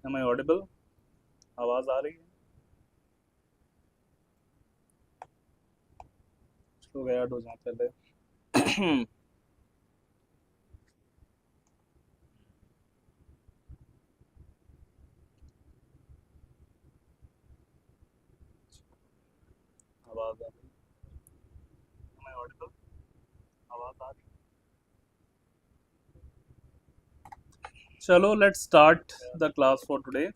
Am I audible? आवाज आ रही है? लोग ऐड हो जाए पहले. आवाज आ रही. Am I audible? आवाज आ रही. चलो, let's start the class for today.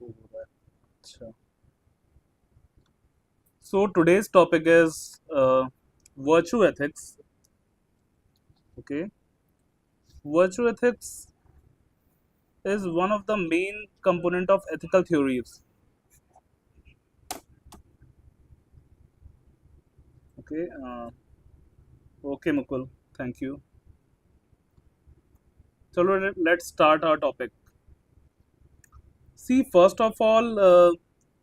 अच्छा. So today's topic is virtue ethics. Okay, virtue ethics is one of the main component of ethical theories. Okay, okay, Mukul, thank you. So let's start our topic. See, first of all,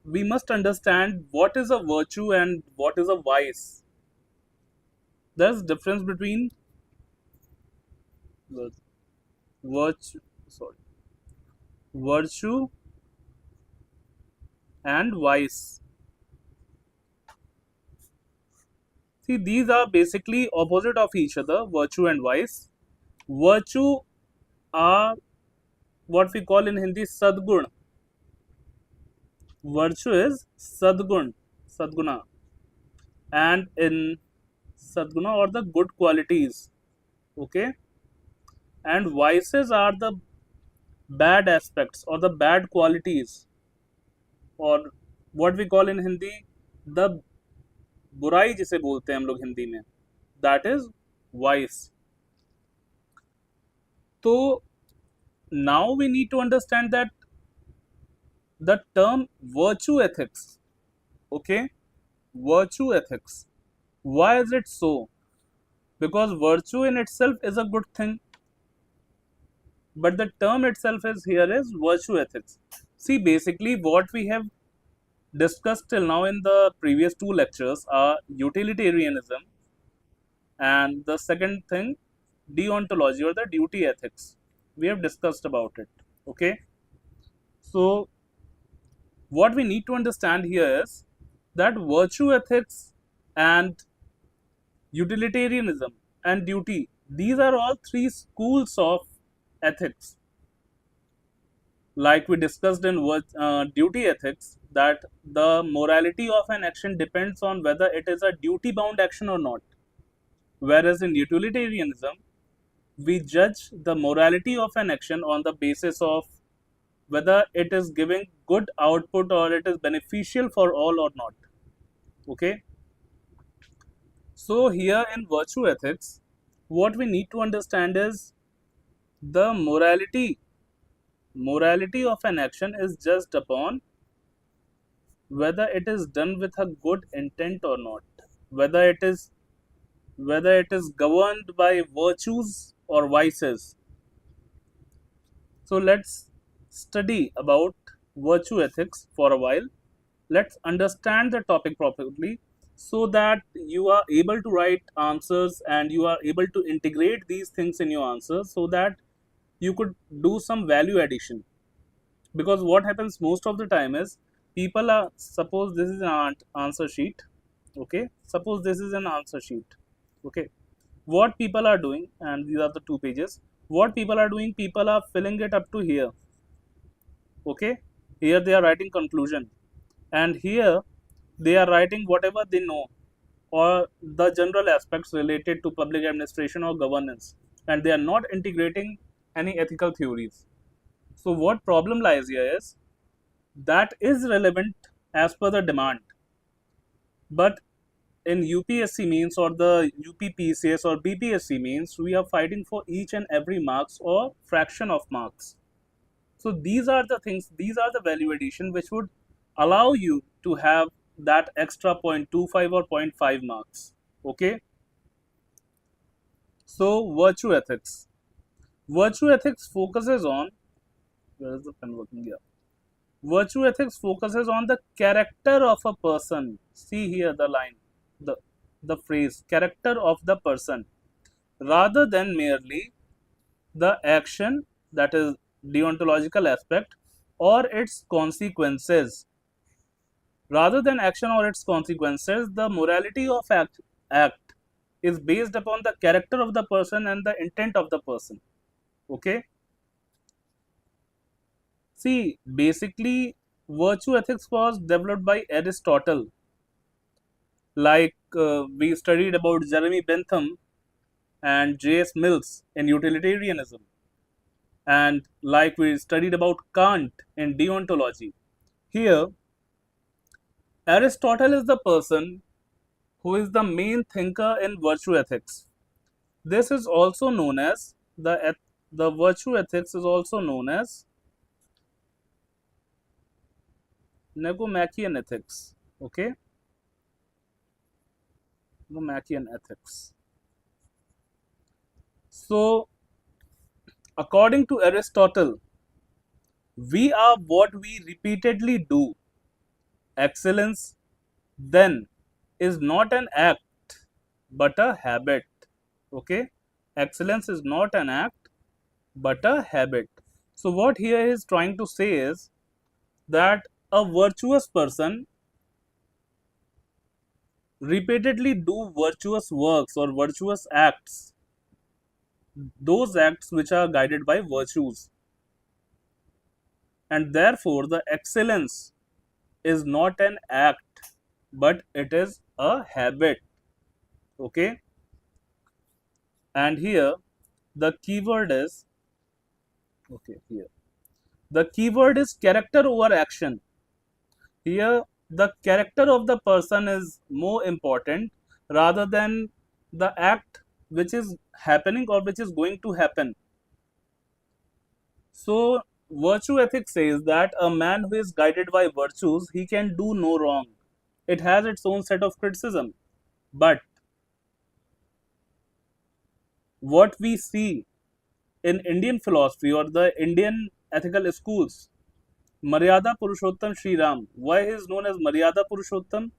we must understand what is a virtue and what is a vice. There's difference between virtue, sorry, virtue and vice. See, these are basically opposite of each other, virtue and vice. Virtue are what we call in Hindi sadgun. Virtue is sadgun, sadguna, and in sadguna or the good qualities. Okay, and vices are the bad aspects or the bad qualities, or what we call in Hindi the बुराई जिसे बोलते हैं हम लोग हिंदी में, that is vice. So now we need to understand that the term virtue ethics, okay, virtue ethics, why is it so? Because virtue in itself is a good thing, but the term itself is here is virtue ethics. See, basically what we have discussed till now in the previous two lectures are utilitarianism and the second thing deontology or the duty ethics. We have discussed about it. Okay, so what we need to understand here is that virtue ethics and utilitarianism and duty, these are all three schools of ethics. Like we discussed in duty ethics, that the morality of an action depends on whether it is a duty bound action or not, whereas in utilitarianism we judge the morality of an action on the basis of whether it is giving good output or it is beneficial for all or not. Okay, so here in virtue ethics, what we need to understand is the morality of an action is judged upon whether it is done with a good intent or not, whether it is governed by virtues or vices. So let's study about virtue ethics for a while. Let's understand the topic properly so that you are able to write answers and you are able to integrate these things in your answers so that you could do some value addition. Because what happens most of the time is people are, suppose this is an answer sheet. Okay, suppose this is an answer sheet. Okay, what people are doing, and these are the two pages, what people are doing, people are filling it up to here. Okay, here they are writing conclusion and here they are writing whatever they know or the general aspects related to public administration or governance, and they are not integrating any ethical theories. So what problem lies here is that is relevant as per the demand, but in UPSC means or the UPPCS or BPSC means, we are fighting for each and every marks or fraction of marks. So these are the things, these are the value addition which would allow you to have that extra 0.25 or 0.5 marks. Okay, so virtue ethics. Virtue ethics focuses on, where is the pen working here? Virtue ethics focuses on the character of a person. See here the line, the phrase character of the person, rather than merely the action, that is deontological aspect, or its consequences. Rather than action or its consequences, the morality of act is based upon the character of the person and the intent of the person. Okay. See, basically, virtue ethics was developed by Aristotle. Like we studied about Jeremy Bentham and J.S. Mills in utilitarianism, and like we studied about Kant in deontology. Here, Aristotle is the person who is the main thinker in virtue ethics. This is also known as the virtue ethics is also known as Nicomachean ethics. Okay, Nicomachean ethics. So, according to Aristotle, we are what we repeatedly do. Excellence, then, is not an act but a habit. Okay, excellence is not an act but a habit. So, what here is trying to say is that a virtuous person repeatedly do virtuous works or virtuous acts, those acts which are guided by virtues, and therefore the excellence is not an act but it is a habit. Okay, and here the keyword is here the keyword is character over action. Here the character of the person is more important rather than the act which is happening or which is going to happen. So virtue ethics says that a man who is guided by virtues, he can do no wrong. It has its own set of criticism, but what we see in Indian philosophy or the Indian ethical schools, Maryada Purushottam Sri Ram. Why he is known as Maryada Purushottam?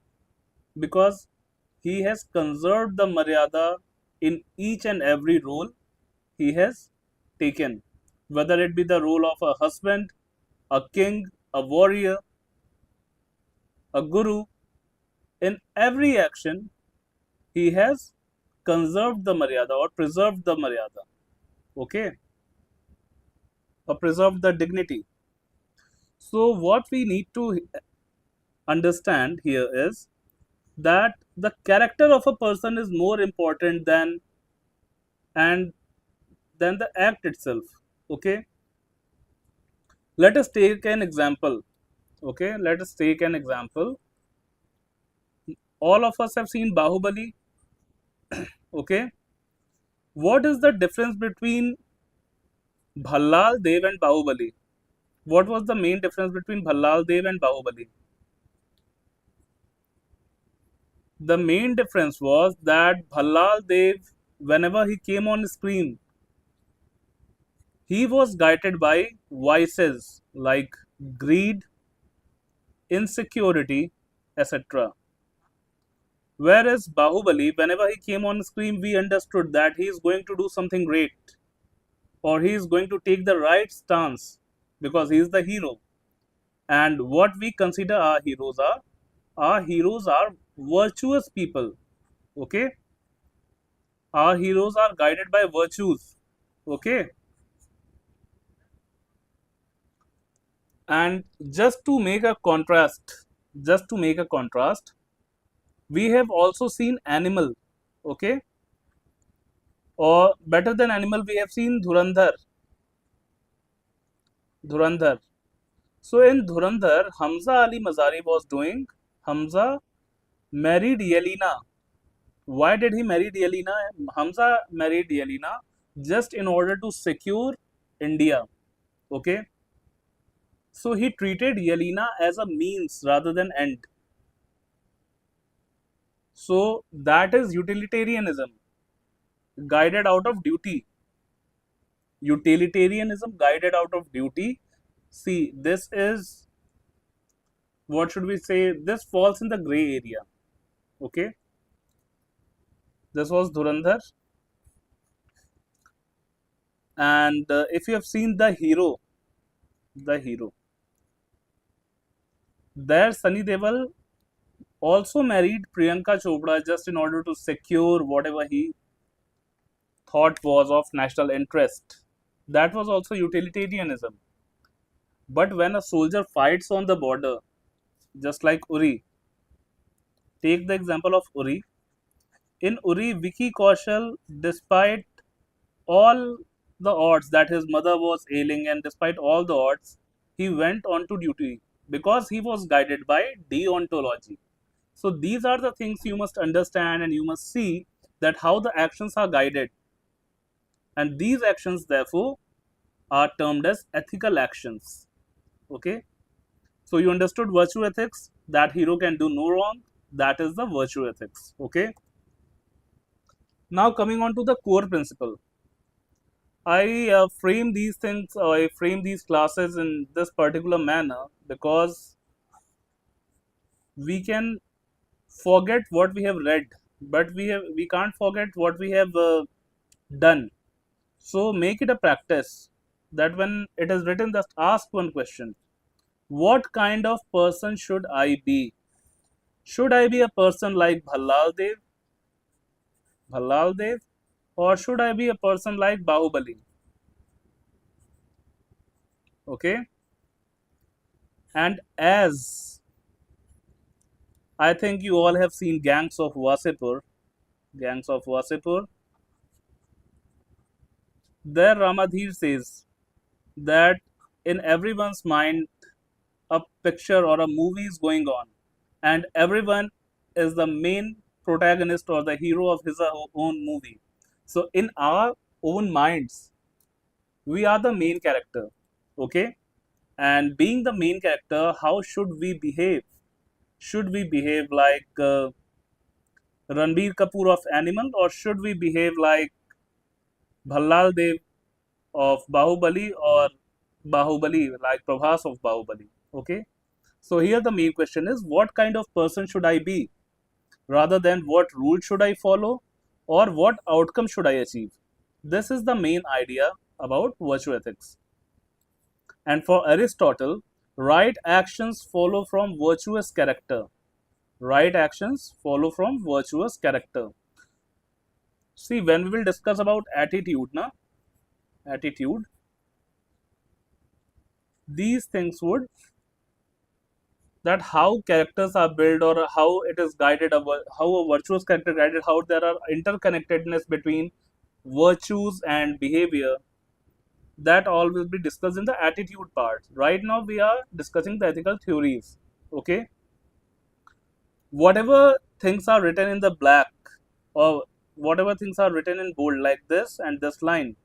Because he has conserved the Maryada in each and every role he has taken, whether it be the role of a husband, a king, a warrior, a guru. In every action, he has conserved the Maryada or preserved the Maryada. Okay, or preserved the dignity. So, what we need to understand here is that the character of a person is more important and than the act itself. Okay, let us take an example. Okay, let us take an example. All of us have seen Bahubali. Okay, what is the difference between Bhallal Dev and Bahubali? What was the main difference between Bhallal Dev and Bahubali? The main difference was that Bhallal Dev, whenever he came on screen, he was guided by vices like greed, insecurity, etc. Whereas Bahubali, whenever he came on screen, we understood that he is going to do something great or he is going to take the right stance because he is the hero. And what we consider our heroes are virtuous people. Okay, our heroes are guided by virtues. Okay, and just to make a contrast, we have also seen Animal. Okay, or better than Animal, we have seen Dhurandhar. So in Dhurandhar, Hamza Ali Mazari was doing. Hamza married Yelena. Why did he marry Yelena? Hamza married Yelena just in order to secure India. Okay. So he treated Yelena as a means rather than end. So that is utilitarianism guided out of duty. Utilitarianism guided out of duty. See, this is, what should we say? This falls in the gray area. Okay. This was Dhurandhar. And if you have seen The Hero, the hero. There, Sunny Deol also married Priyanka Chopra just in order to secure whatever he thought was of national interest. That was also utilitarianism. But when a soldier fights on the border, just like Uri, take the example of Uri. In Uri, Vicky Kaushal, despite all the odds that his mother was ailing and despite all the odds, he went on to duty because he was guided by deontology. So these are the things you must understand and you must see that how the actions are guided. And these actions, therefore, are termed as ethical actions. Okay. So you understood virtue ethics, that hero can do no wrong. That is the virtue ethics. Okay. Now coming on to the core principle. I frame these things, I frame these classes in this particular manner because we can forget what we have read, but we can't forget what we have done. So make it a practice that when it is written, just ask one question: what kind of person should I be? Should I be a person like Bhallal Dev, or should I be a person like Bahubali? Okay, and as I think you all have seen Gangs of Wasipur. There, Ramadhir says that in everyone's mind, a picture or a movie is going on, and everyone is the main protagonist or the hero of his or her own movie. So, in our own minds, we are the main character. Okay, and being the main character, how should we behave? Should we behave like Ranbir Kapoor of Animal, or should we behave like Bhallal Dev of Bahubali, or Bahubali like Prabhas of Bahubali? Okay. So here the main question is, what kind of person should I be, rather than what rule should I follow or what outcome should I achieve? This is the main idea about virtue ethics. And for Aristotle, right actions follow from virtuous character. Right actions follow from virtuous character. See, when we will discuss about attitude, these things would, that how characters are built or how it is guided, how a virtuous character guided, how there are interconnectedness between virtues and behavior, that all will be discussed in the attitude part. Right now we are discussing the ethical theories. Okay, whatever things are written in the black, or whatever things are written in bold like this and this line,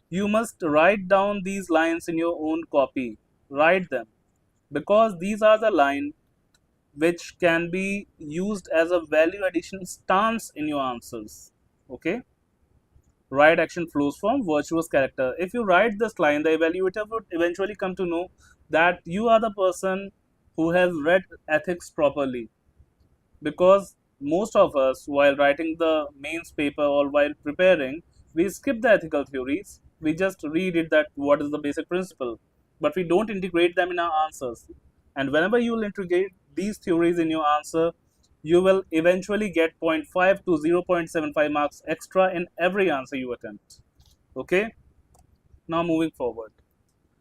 you must write down these lines in your own copy. Write them, because these are the line which can be used as a value addition stance in your answers. Okay, right action flows from virtuous character. If you write this line, the evaluator would eventually come to know that you are the person who has read ethics properly, because most of us, while writing the mains paper or while preparing, we skip the ethical theories. We just read it, that what is the basic principle, but we don't integrate them in our answers. And whenever you will integrate these theories in your answer, you will eventually get 0.5 to 0.75 marks extra in every answer you attempt. Okay, now moving forward.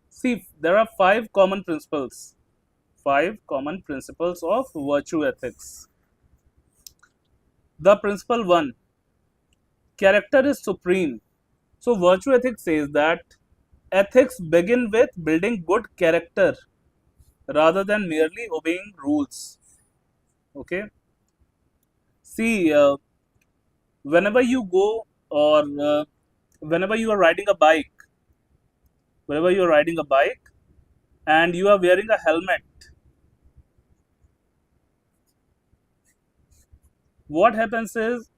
See, there are five common principles of virtue ethics. The principle 1, character is supreme. So virtue ethics says that ethics begin with building good character rather than merely obeying rules. Okay. See, whenever you go, or whenever you are riding a bike, whenever you are riding a bike and you are wearing a helmet, what happens is,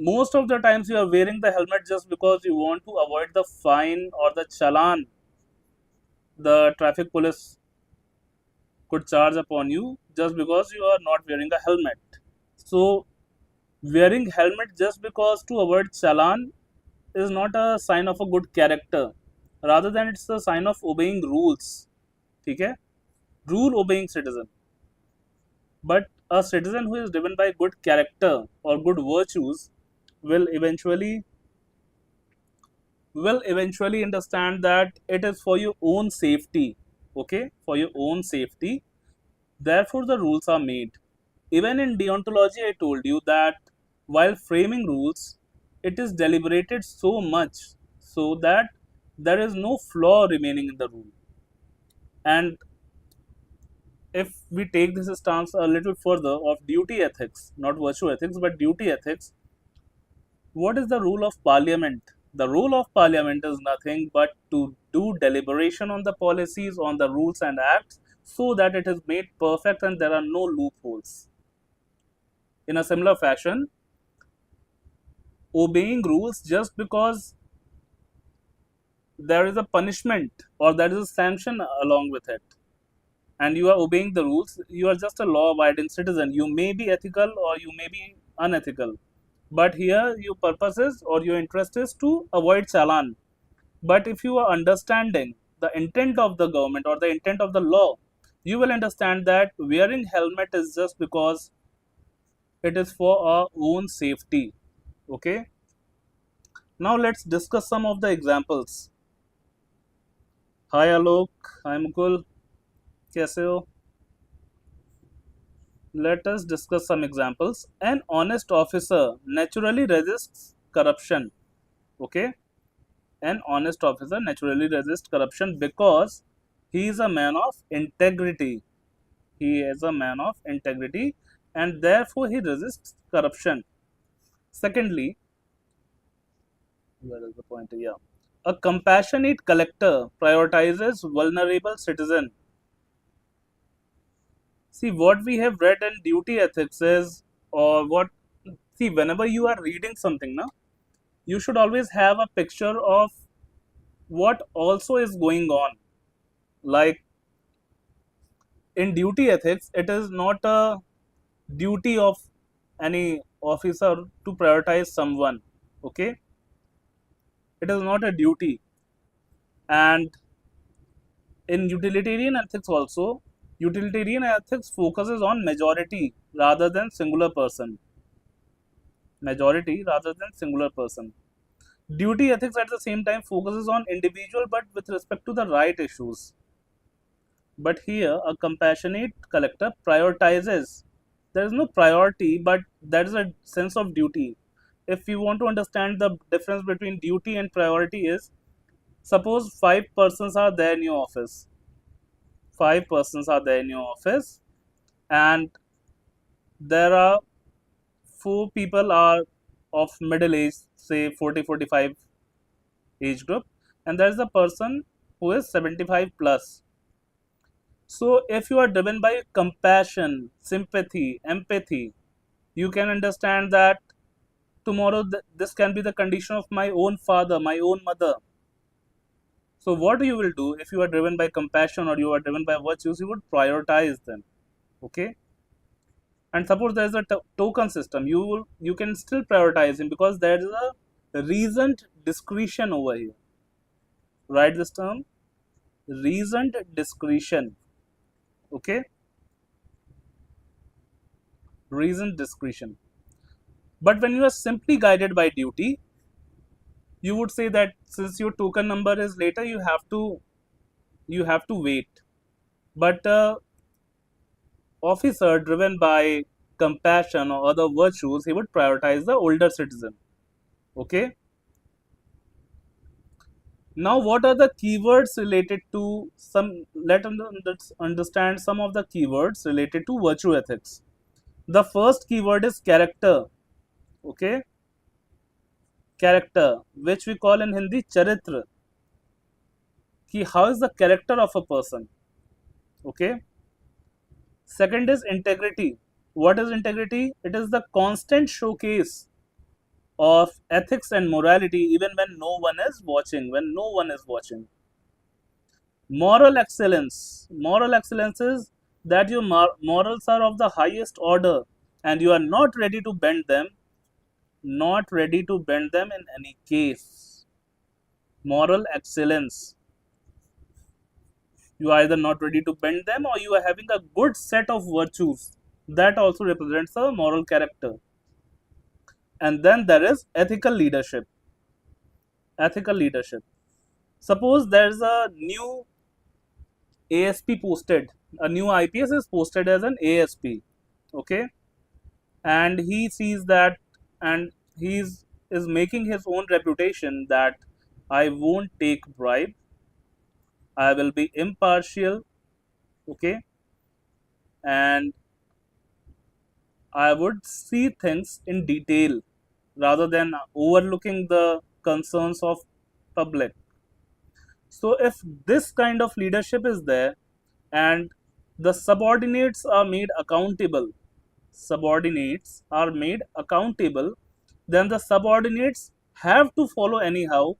most of the times you are wearing the helmet just because you want to avoid the fine or the challan the traffic police could charge upon you, just because you are not wearing a helmet. So wearing helmet just because to avoid challan is not a sign of a good character, rather than it's a sign of obeying rules. ठीक है, rule obeying citizen. But a citizen who is driven by good character or good virtues will eventually understand that it is for your own safety. Okay, for your own safety. Therefore, the rules are made. Even in deontology, I told you that while framing rules, it is deliberated so much so that there is no flaw remaining in the rule. And if we take this stance a little further of duty ethics, not virtue ethics, but duty ethics, what is the role of parliament? The role of parliament is nothing but to do deliberation on the policies, on the rules and acts, so that it is made perfect and there are no loopholes. In a similar fashion, obeying rules just because there is a punishment or there is a sanction along with it, and you are obeying the rules, you are just a law abiding citizen. You may be ethical or you may be unethical, but here your purpose is or your interest is to avoid challan. But if you are understanding the intent of the government or the intent of the law, you will understand that wearing helmet is just because it is for our own safety. Okay, now let's discuss some of the examples. Hi Alok, hi Mukul, कैसे हो? Let us discuss some examples. An honest officer naturally resists corruption. Okay, an honest officer naturally resists corruption because he is a man of integrity. He is a man of integrity and therefore he resists corruption. Secondly, where is the point? Yeah. A compassionate collector prioritizes vulnerable citizen. See, what we have read in duty ethics is, or what, see, whenever you are reading something, now, you should always have a picture of what also is going on. Like in duty ethics, it is not a duty of any officer to prioritize someone. Okay, it is not a duty. And in utilitarian ethics also, utilitarian ethics focuses on majority rather than singular person. Majority rather than singular person. Duty ethics at the same time focuses on individual but with respect to the right issues. But here a compassionate collector prioritizes. There is no priority, but there is a sense of duty. If you want to understand the difference between duty and priority is, suppose 5 persons are there in your office. 5 persons are there in your office, and there are 4 people are of middle age, say 40-45 age group, and there is a person who is 75 plus. So if you are driven by compassion, sympathy, empathy, you can understand that tomorrow this can be the condition of my own father, my own mother. So what you will do if you are driven by compassion or you are driven by virtues, you would prioritize them. Okay, and suppose there is a token system, you can still prioritize him because there is a reasoned discretion over here. Write this term, reasoned discretion. Okay, reasoned discretion. But when you are simply guided by duty, you would say that since your token number is later, you have to wait. But officer driven by compassion or other virtues, he would prioritize the older citizen. Okay, now what are the keywords related to some, let's understand some of the keywords related to virtue ethics. The first keyword is character. Okay, character, which we call in Hindi charitra, ki how is the character of a person. Okay, second is integrity. What is integrity? It is the constant showcase of ethics and morality even when no one is watching. Moral excellence. Moral excellence is that your morals are of the highest order and you are not ready to bend them, in any case. Moral excellence. You are either not ready to bend them, or you are having a good set of virtues. That also represents a moral character. And then there is ethical leadership. Ethical leadership. Suppose there's a new ASP posted, a new IPS is posted as an ASP, okay, and he sees that, and is making his own reputation that I won't take bribe, I will be impartial, okay, and I would see things in detail rather than overlooking the concerns of public. So if this kind of leadership is there, and the subordinates are made accountable, subordinates are made accountable, then the subordinates have to follow anyhow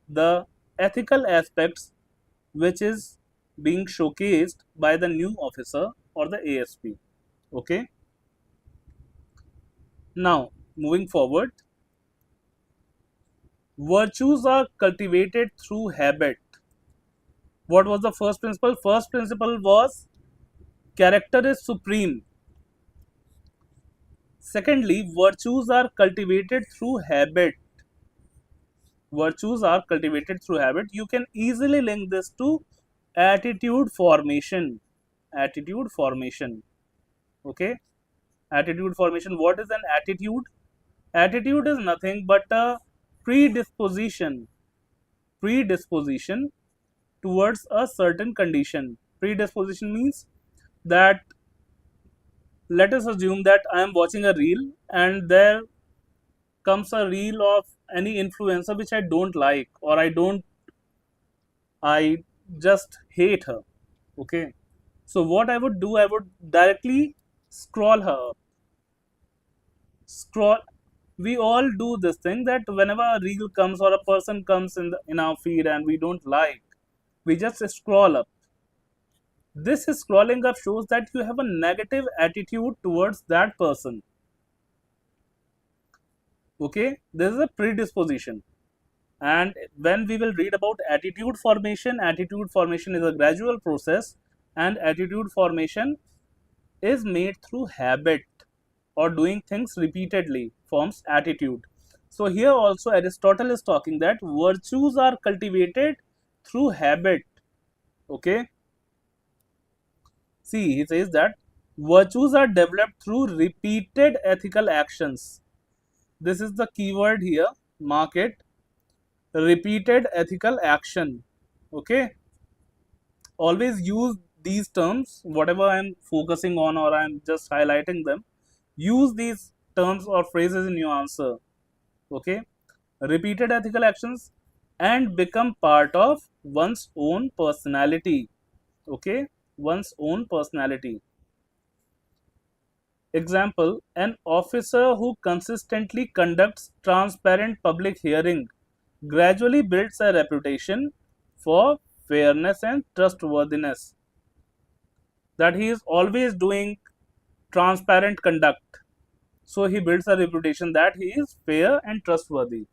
the ethical aspects which is being showcased by the new officer or the ASP. Okay. Now, moving forward, virtues are cultivated through habit. What was the first principle? First principle was character is supreme. Secondly, virtues are cultivated through habit. Virtues are cultivated through habit. You can easily link this to attitude formation. Attitude formation. Okay. Attitude formation. What is an attitude? Attitude is nothing but a predisposition. Predisposition towards a certain condition. Predisposition means that, let us assume that I am watching a reel and there comes a reel of any influencer which I don't like, or I just hate her. Okay. So what I would do, I would directly scroll her up. Scroll. We all do this thing that whenever a reel comes or a person comes in our feed and we don't like, we just scroll up. This scrolling up shows that you have a negative attitude towards that person. Okay, this is a predisposition. And when we will read about attitude formation is a gradual process, and attitude formation is made through habit, or doing things repeatedly forms attitude. So here also Aristotle is talking that virtues are cultivated through habit. Okay. See, he says that virtues are developed through repeated ethical actions. This is the keyword here. Mark it. Repeated ethical action. Okay. Always use these terms, whatever I am focusing on or I am just highlighting them. Use these terms or phrases in your answer. Okay. Repeated ethical actions and become part of one's own personality. Okay. One's own personality. Example, an officer who consistently conducts transparent public hearing gradually builds a reputation for fairness and trustworthiness. That he is always doing transparent conduct. So he builds a reputation that he is fair and trustworthy.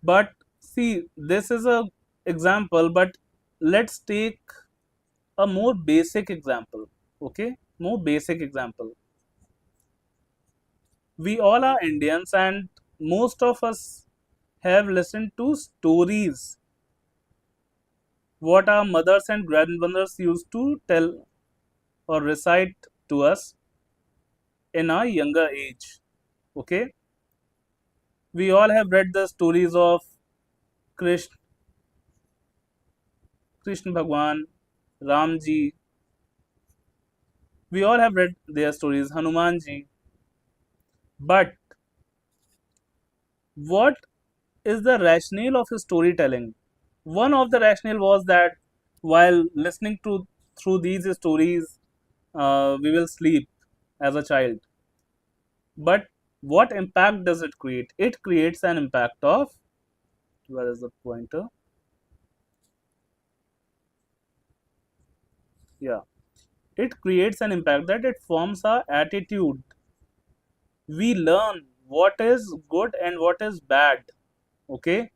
But see, this is a example, but let's take a more basic example. Okay, more basic example. We all are Indians, and most of us have listened to stories what our mothers and grandmothers used to tell or recite to us in our younger age. Okay, we all have read the stories of Krishna, Krishna Bhagwan, Ramji. We all have read their stories, Hanumanji. But what is the rationale of storytelling? One of the rationale was that while listening to through these stories, we will sleep as a child. But what impact does it create? It creates an impact of, where is the pointer? Yeah, it creates an impact that it forms our attitude. We learn what is good and what is bad. Okay,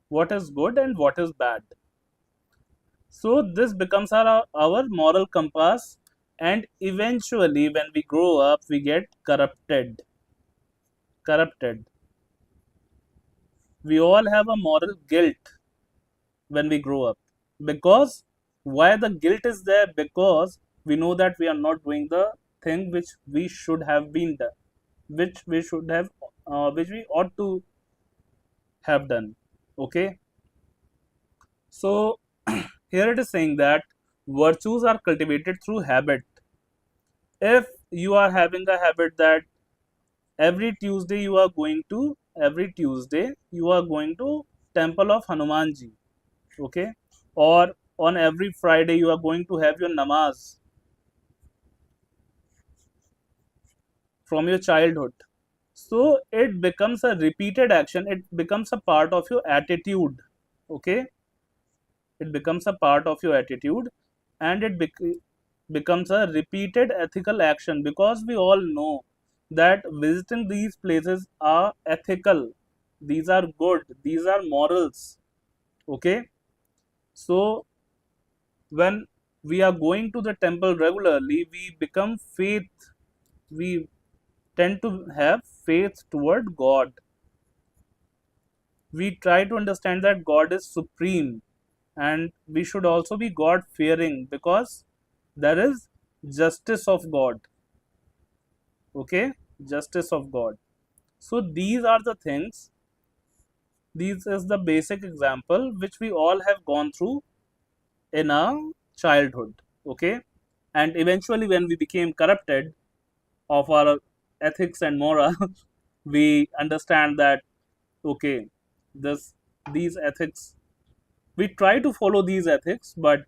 what is good and what is bad. So this becomes our moral compass, and eventually when we grow up we get corrupted. We all have a moral guilt when we grow up, because why the guilt is there? Because we know that we are not doing the thing which we should have been done, which we should have, which we ought to have done. Okay, so here it is saying that virtues are cultivated through habit. If you are having a habit that every Tuesday you are going to temple of Hanumanji, okay, or on every Friday you are going to have your namaz from your childhood. So it becomes a repeated action, it becomes a part of your attitude. Okay, it becomes a part of your attitude, and becomes a repeated ethical action, because we all know that visiting these places are ethical, these are good, these are morals. Okay, so when we are going to the temple regularly, we become faith, we tend to have faith toward God. We try to understand that God is supreme, and we should also be God fearing, because there is justice of God. Okay, justice of God. So these are the things, these is the basic example which we all have gone through in our childhood. Okay, and eventually when we became corrupted of our ethics and moral, we understand that okay, this these ethics, we try to follow these ethics, but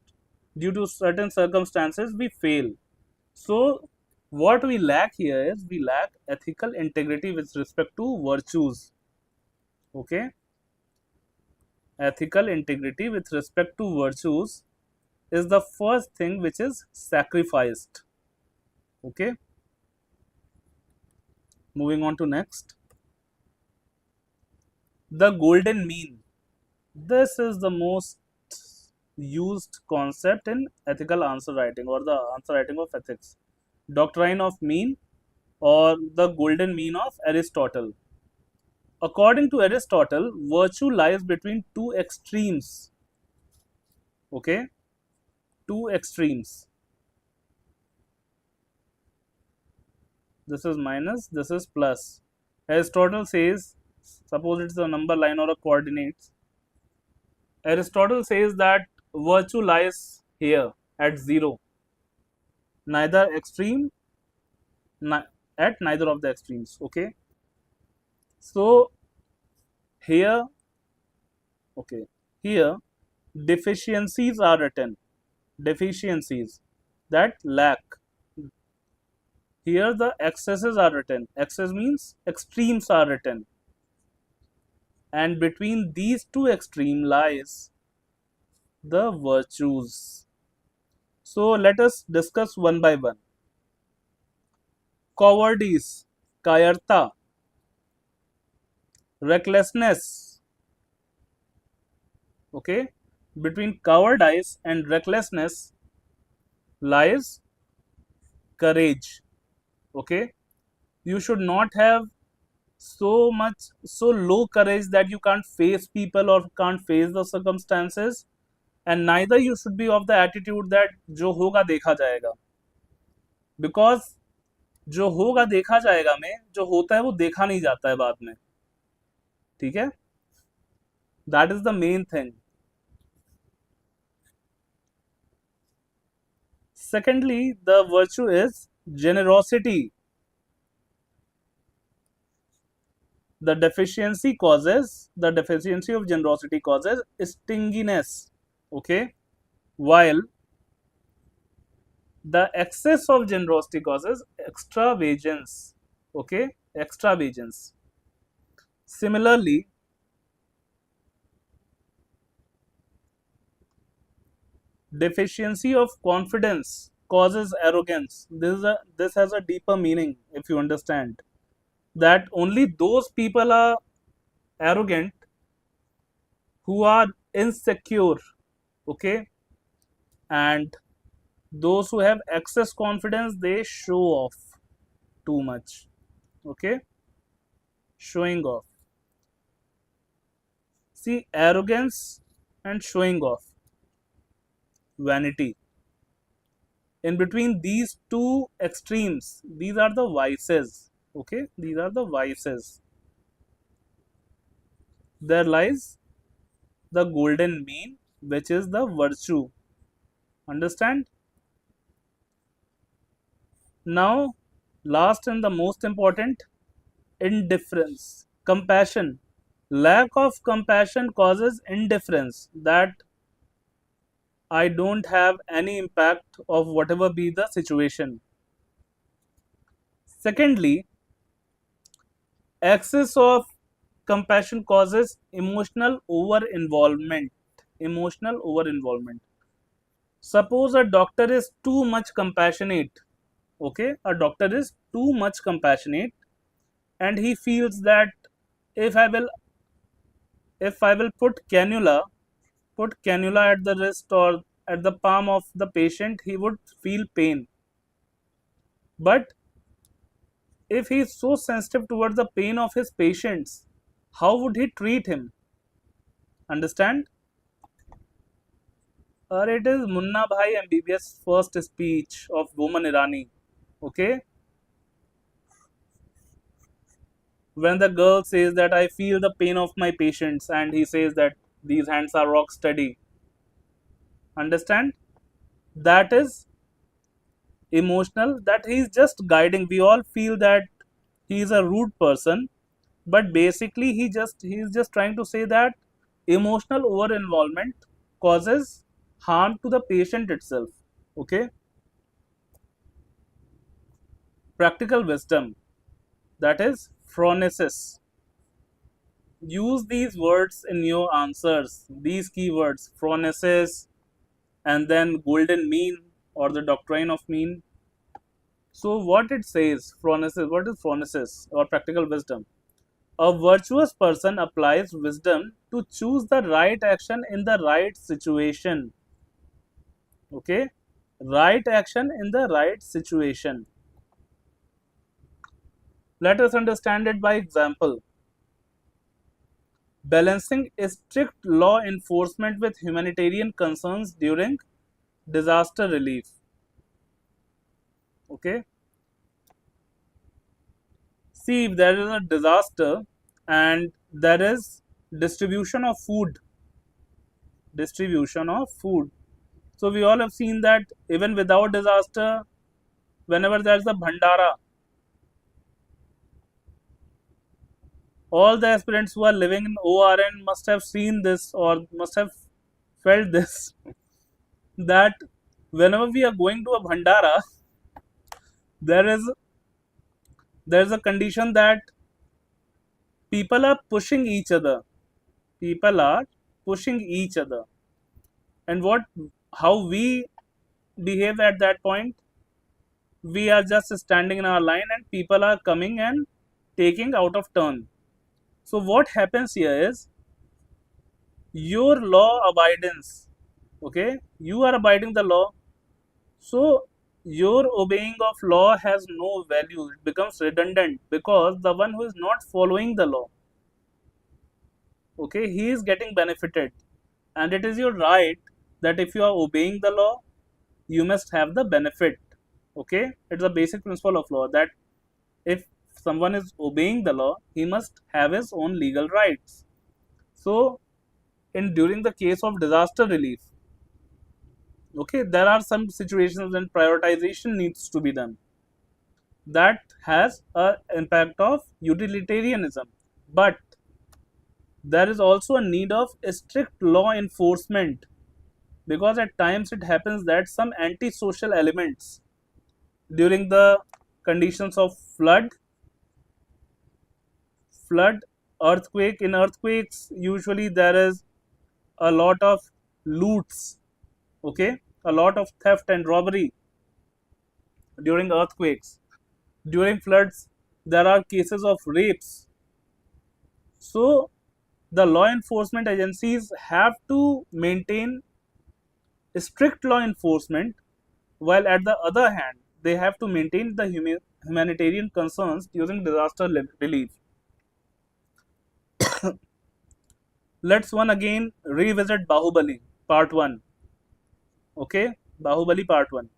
due to certain circumstances we fail. So what we lack here is we lack ethical integrity with respect to virtues. Okay, ethical integrity with respect to virtues is the first thing which is sacrificed. Okay, moving on to next, the golden mean. This is the most used concept in ethical answer writing, or the answer writing of ethics. Doctrine of mean, or the golden mean of Aristotle. According to Aristotle, virtue lies between two extremes. Okay, two extremes. This is minus, this is plus. Aristotle says, suppose it's a number line or a coordinates. Aristotle says that virtue lies here at 0, neither extreme, at neither of the extremes. Okay, so here, okay, here deficiencies are written, deficiencies, that lack. Here the excesses are written, excess means extremes are written, and between these two extreme lies the virtues. So let us discuss one by one. Cowardice, kayarta, recklessness. Okay, between cowardice and recklessness lies courage. Okay, you should not have so low courage that you can't face people or can't face the circumstances, and neither you should be of the attitude that जो होगा देखा जाएगा, because जो होगा देखा जाएगा में जो होता है वो देखा नहीं जाता है बाद में. ठीक है, that is the main thing. Secondly, the virtue is generosity. The deficiency of generosity causes stinginess. Okay, while the excess of generosity causes extravagance. Okay, extravagance. Similarly, deficiency of confidence causes arrogance. This has a deeper meaning if you understand that only those people are arrogant who are insecure. Okay, and those who have excess confidence, they show off too much. Okay, showing off. See, arrogance and showing off, vanity. In between these two extremes, these are the vices. Okay, these are the vices. There lies the golden mean, which is the virtue. Understand? Now, last and the most important, indifference. Compassion. Lack of compassion causes indifference, that I don't have any impact of whatever be the situation. Secondly, excess of compassion causes emotional over involvement. Emotional over involvement. Suppose a doctor is too much compassionate. Okay, a doctor is too much compassionate, and he feels that if I will if I will put cannula at the wrist or at the palm of the patient, he would feel pain. But if he is so sensitive towards the pain of his patients, how would he treat him? Understand? Or it is Munna Bhai MBBS first speech of Boman Irani. Okay, when the girl says that I feel the pain of my patients, and he says that these hands are rock steady. Understand? That is emotional, that he is just guiding. We all feel that he is a rude person, but basically he is just trying to say that emotional over involvement causes harm to the patient itself. Okay, practical wisdom, that is phronesis. Use these words in your answers, these keywords, phronesis, and then golden mean or the doctrine of mean. So what it says, phronesis, what is phronesis or practical wisdom? A virtuous person applies wisdom to choose the right action in the right situation. Okay, right action in the right situation. Let us understand it by example. Balancing strict law enforcement with humanitarian concerns during disaster relief. Okay, see, if there is a disaster and there is distribution of food, distribution of food. So we all have seen that even without disaster, whenever there is a bhandara, all the aspirants who are living in ORN must have seen this or must have felt this, that whenever we are going to a bhandara, there is a condition that people are pushing each other. People are pushing each other. And how we behave at that point? We are just standing in our line and people are coming and taking out of turn. So what happens here is your law abidance. Okay, you are abiding the law. So your obeying of law has no value. It becomes redundant because the one who is not following the law, okay, he is getting benefited. And it is your right that if you are obeying the law, you must have the benefit. Okay, it's a basic principle of law that if someone is obeying the law, he must have his own legal rights. So in during the case of disaster relief, okay, there are some situations when prioritization needs to be done, that has an impact of utilitarianism, but there is also a need of strict law enforcement, because at times it happens that some antisocial elements during the conditions of flood, earthquake. In earthquakes, usually there is a lot of loots, okay, a lot of theft and robbery during earthquakes. During floods, there are cases of rapes. So the law enforcement agencies have to maintain strict law enforcement, while at the other hand, they have to maintain the humanitarian concerns during disaster relief. Let's one again revisit Bahubali Part 1. Okay, Bahubali Part 1.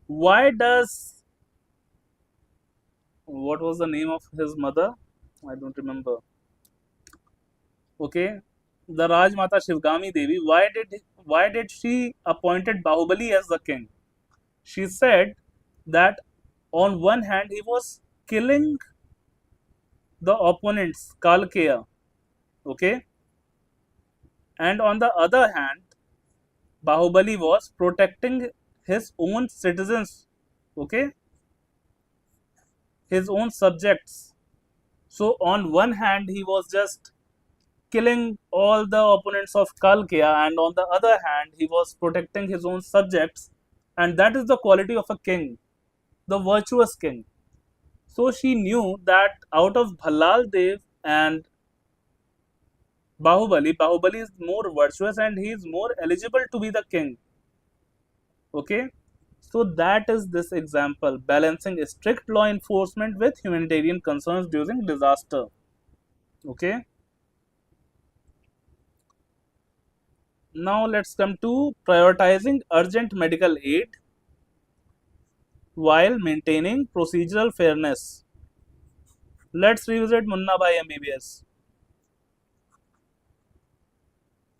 Why does, what was the name of his mother? I don't remember. Okay, the Rajmata Shivgami Devi, why did she appointed Bahubali as the king? She said that on one hand he was killing the opponents Kalkeya, okay, and on the other hand Bahubali was protecting his own citizens, okay, his own subjects. So on one hand he was just killing all the opponents of Kalkeya, and on the other hand he was protecting his own subjects, and that is the quality of a king, the virtuous king. So she knew that out of Bhallal Dev and Bahubali is more virtuous and he is more eligible to be the king. Okay, so that is this example, balancing strict law enforcement with humanitarian concerns during disaster. Okay, now let's come to prioritizing urgent medical aid while maintaining procedural fairness. Let's revisit Munna Bhai MBBS.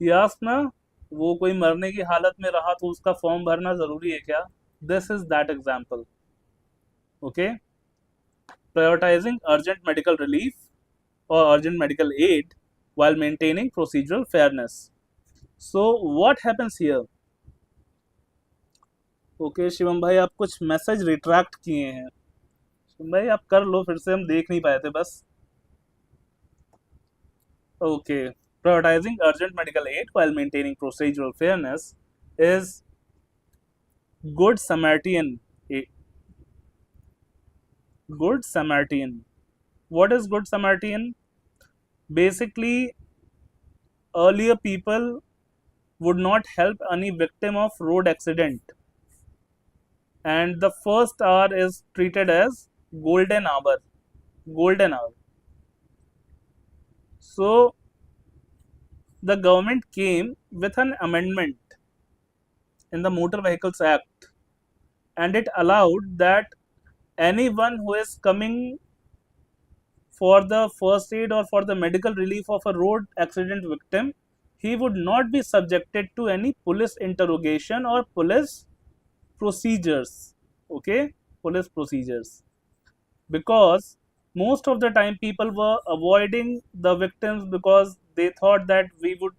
यास ना, वो कोई मरने की हालत में रहा तो उसका फॉर्म भरना जरूरी है क्या? This is that example. Okay, prioritizing urgent medical relief or urgent medical aid while maintaining procedural fairness. So what happens here? Okay Shivam भाई, आप कुछ मैसेज रिट्रैक्ट किए हैं. शिवम भाई आप कर लो, फिर से हम देख नहीं पाए थे बस. Okay, prioritizing urgent medical aid while maintaining procedural fairness is Good Samaritan. Good Samaritan. What is Good Samaritan? Basically, earlier people would not help any victim of road accident, and the first hour is treated as golden hour. Golden hour. So the government came with an amendment in the Motor Vehicles Act, and it allowed that anyone who is coming for the first aid or for the medical relief of a road accident victim, he would not be subjected to any police interrogation or police procedures. Okay, police procedures. Because most of the time people were avoiding the victims because they thought that we would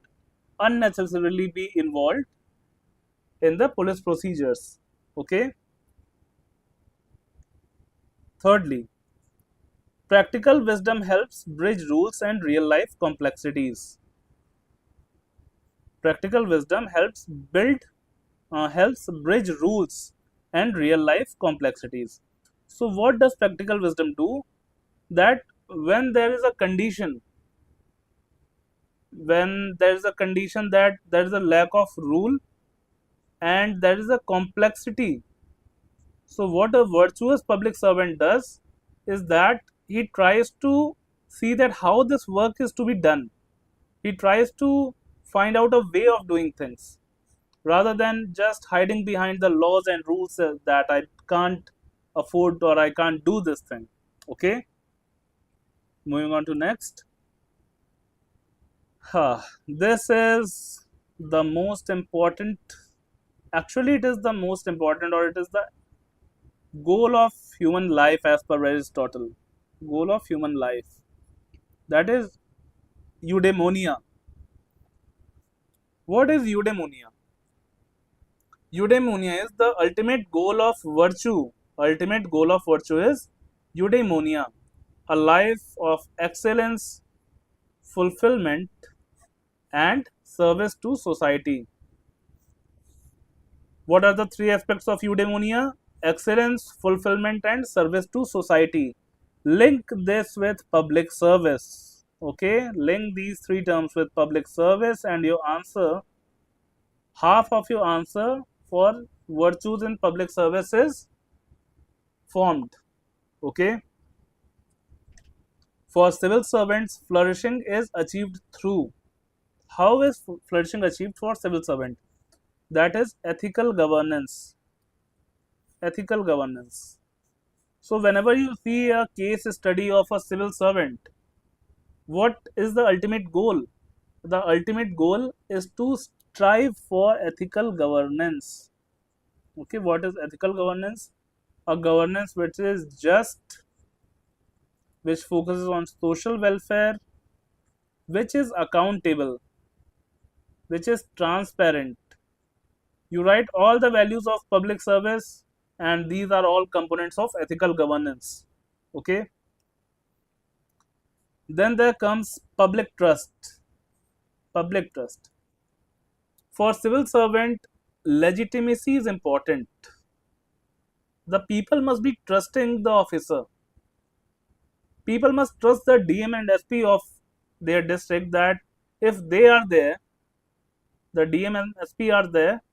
unnecessarily be involved in the police procedures. Okay. Thirdly, practical wisdom helps bridge rules and real life complexities. Practical wisdom helps bridge rules and real life complexities. So what does practical wisdom do? That when there is a condition, that there is a lack of rule and there is a complexity, so what a virtuous public servant does is that he tries to see that how this work is to be done. He tries to find out a way of doing things rather than just hiding behind the laws and rules that I can't afford or I can't do this thing. Okay, moving on to next. This is the most important, actually it is the most important, or it is the goal of human life as per Aristotle. Goal of human life, that is eudaimonia. What is eudaimonia? Eudaimonia is the ultimate goal of virtue. Ultimate goal of virtue is eudaimonia, a life of excellence, fulfillment, and service to society. What are the three aspects of eudaimonia? Excellence, fulfillment, and service to society. Link this with public service. Okay, link these three terms with public service, and your answer half of your answer for virtues in public service is formed. Okay. For civil servants, flourishing is achieved through. How is flourishing achieved for civil servant? That is ethical governance. Ethical governance. So whenever you see a case study of a civil servant, what is the ultimate goal? The ultimate goal is to strive for ethical governance. Okay, what is ethical governance? A governance which is just, which focuses on social welfare, which is accountable, which is transparent. You write all the values of public service, and these are all components of ethical governance. Okay. Then there comes public trust. Public trust. For civil servant, legitimacy is important. The people must be trusting the officer. People must trust the DM and SP of their district that if they are there, the DM and SP are there,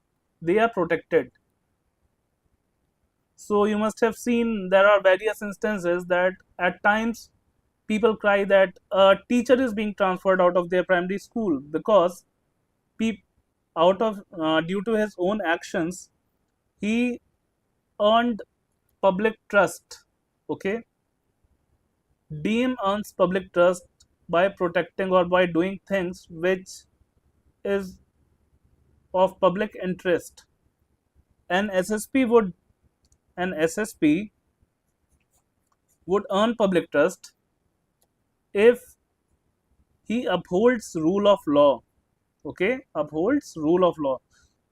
they are protected. So you must have seen there are various instances that at times people cry that a teacher is being transferred out of their primary school because out of due to his own actions he earned public trust. Okay, DM earns public trust by protecting or by doing things which is of public interest. An SSP would an SSP would earn public trust if he upholds rule of law. Okay, upholds rule of law.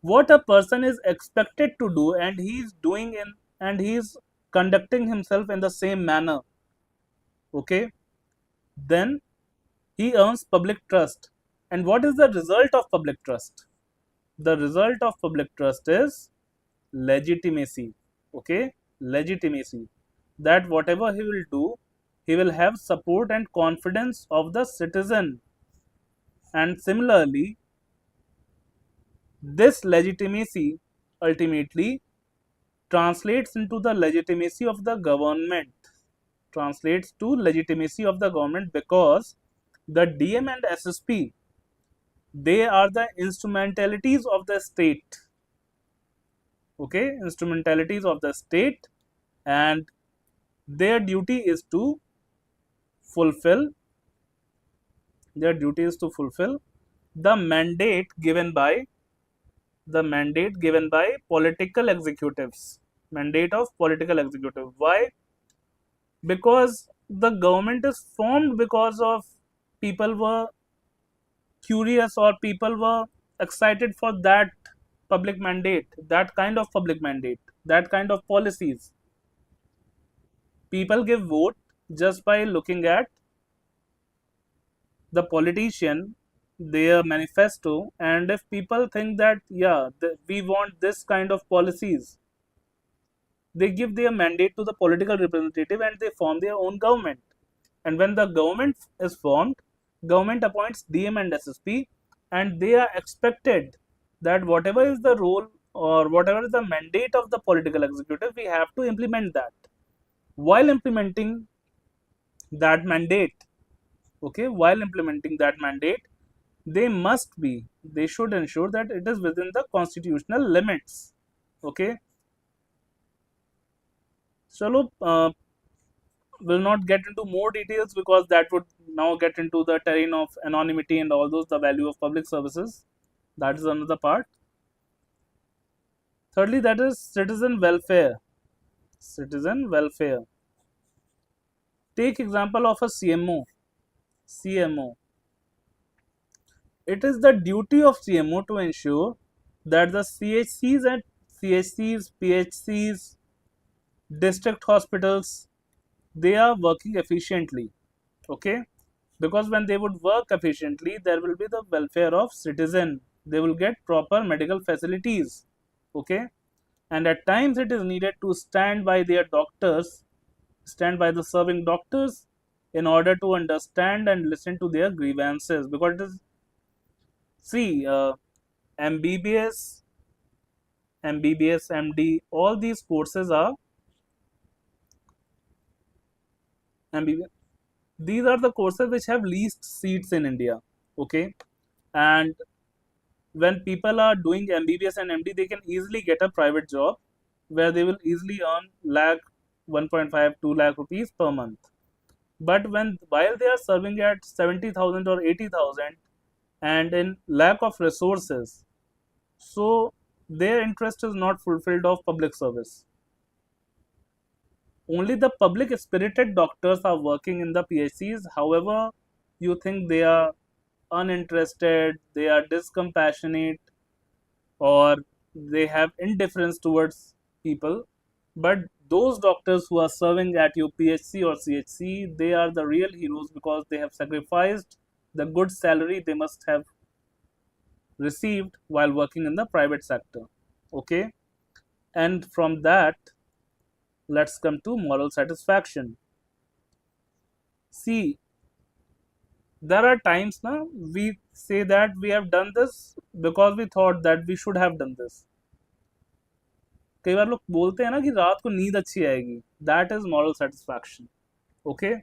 What a person is expected to do, and he is doing in, and he is conducting himself in the same manner. Okay, then he earns public trust. And what is the result of public trust? The result of public trust is legitimacy. Okay, legitimacy. That whatever he will do, he will have support and confidence of the citizen. And similarly, this legitimacy ultimately translates into the legitimacy of the government. Translates to legitimacy of the government because the DM and SSP, they are the instrumentalities of the state. Okay, instrumentalities of the state, and their duty is to fulfill their duty is to fulfill the mandate given by political executives. Mandate of political executive. Why? Because the government is formed because of people were curious or people were excited for that public mandate, that kind of public mandate, that kind of policies. People give vote just by looking at the politician, their manifesto, and if people think that yeah, we want this kind of policies, they give their mandate to the political representative and they form their own government. And when the government is formed, government appoints DM and SSP, and they are expected that whatever is the role or whatever is the mandate of the political executive, we have to implement that. While implementing that mandate, okay, while implementing that mandate, they should ensure that it is within the constitutional limits. Okay, chalo, will not get into more details because that would now get into the terrain of anonymity and all those, the value of public services. That is another part. Thirdly, that is citizen welfare. Citizen welfare. Take example of a CMO. CMO. It is the duty of CMO to ensure that the CHCs and CHCs, PHCs, district hospitals, they are working efficiently. Okay, because when they would work efficiently, there will be the welfare of citizen. They will get proper medical facilities. Okay, and at times it is needed to stand by their doctors, stand by the serving doctors in order to understand and listen to their grievances, because it is, see, MBBS, MD, all these courses are MBBS. These are the courses which have least seats in India. Okay, and when people are doing MBBS and MD, they can easily get a private job where they will easily earn lakh, 1.5, 2 lakh rupees per month. But while they are serving at 70,000 or 80,000 and in lack of resources, so their interest is not fulfilled of public service. Only the public spirited doctors are working in the PHCs. However, you think they are uninterested, they are discompassionate, or they have indifference towards people. But those doctors who are serving at your PHC or CHC, they are the real heroes because they have sacrificed the good salary they must have received while working in the private sector. Okay, and from that, let's come to moral satisfaction. See, there are times now we say that we have done this because we thought that we should have done this. कई बार लोग बोलते हैं ना कि रात को नींद अच्छी आएगी, that is moral satisfaction. Okay,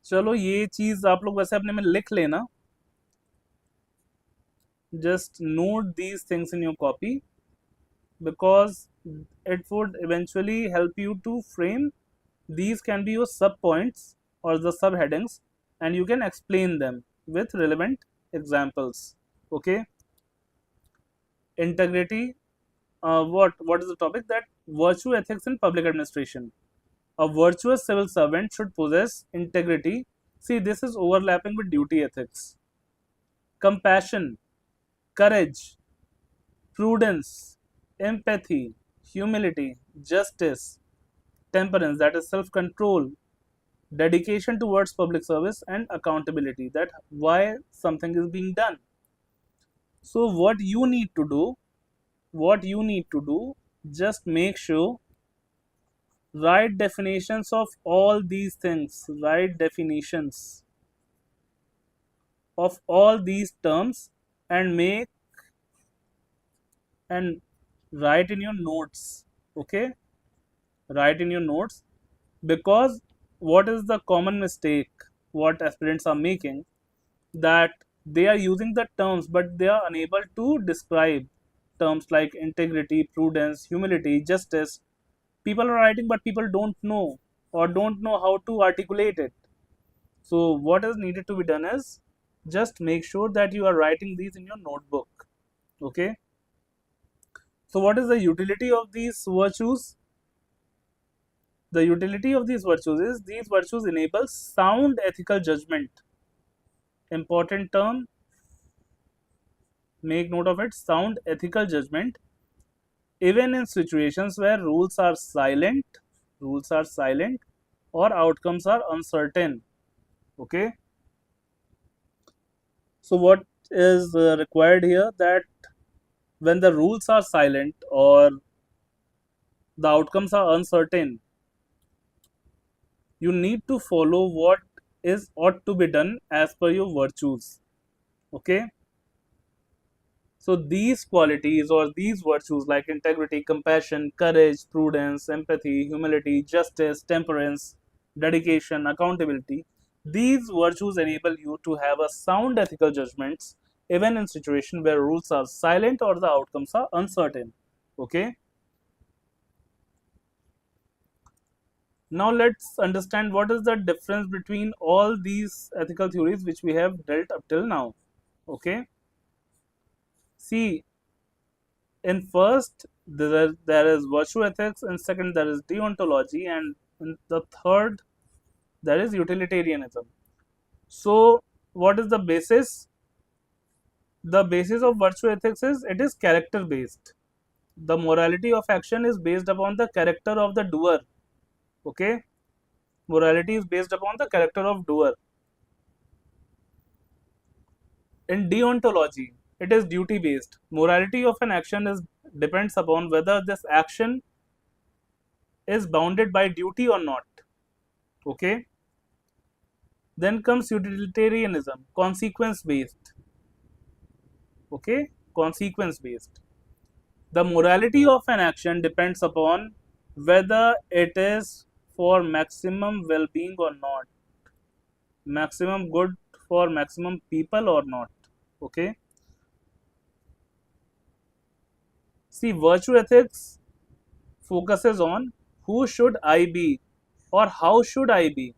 चलो ये चीज आप लोग वैसे अपने में लिख लेना. Just note these things in your copy because it would eventually help you to frame. These can be your sub points or the subheadings, and you can explain them with relevant examples. Okay, integrity. What is the topic? That virtue ethics in public administration. A virtuous civil servant should possess integrity. See, this is overlapping with duty ethics. Compassion, courage, prudence, empathy, humility, justice, temperance, that is self-control, dedication towards public service, and accountability, that why something is being done. So what you need to do, just make sure write definitions of all these things, write definitions of all these terms, and write in your notes. Okay, write in your notes, because what is the common mistake what aspirants are making, that they are using the terms but they are unable to describe terms like integrity, prudence, humility, justice. People are writing but people don't know or don't know how to articulate it. So what is needed to be done is just make sure that you are writing these in your notebook. Okay, so what is the utility of these virtues? The utility of these virtues is these virtues enable sound ethical judgment. Important term, make note of it, sound ethical judgment, even in situations where rules are silent or outcomes are uncertain. Okay, so what is required here, that when the rules are silent or the outcomes are uncertain, you need to follow what is ought to be done as per your virtues. Okay, so these qualities or these virtues like integrity, compassion, courage, prudence, empathy, humility, justice, temperance, dedication, accountability, these virtues enable you to have a sound ethical judgments even in situation where rules are silent or the outcomes are uncertain. Okay, now let's understand what is the difference between all these ethical theories which we have dealt up till now. Okay, see, in first there is virtue ethics, in second there is deontology, and in the third there is utilitarianism. So what is the basis? The basis of virtue ethics is it is character based. The morality of action is based upon the character of the doer. Okay, morality is based upon the character of doer. In deontology, it is duty based. Morality of an action depends upon whether this action is bounded by duty or not. Okay, Then comes utilitarianism, consequence based. Okay, consequence based. The morality of an action depends upon whether it is for maximum well being or not, maximum good for maximum people or not. Okay, see, virtue ethics focuses on who should I be or how should I be,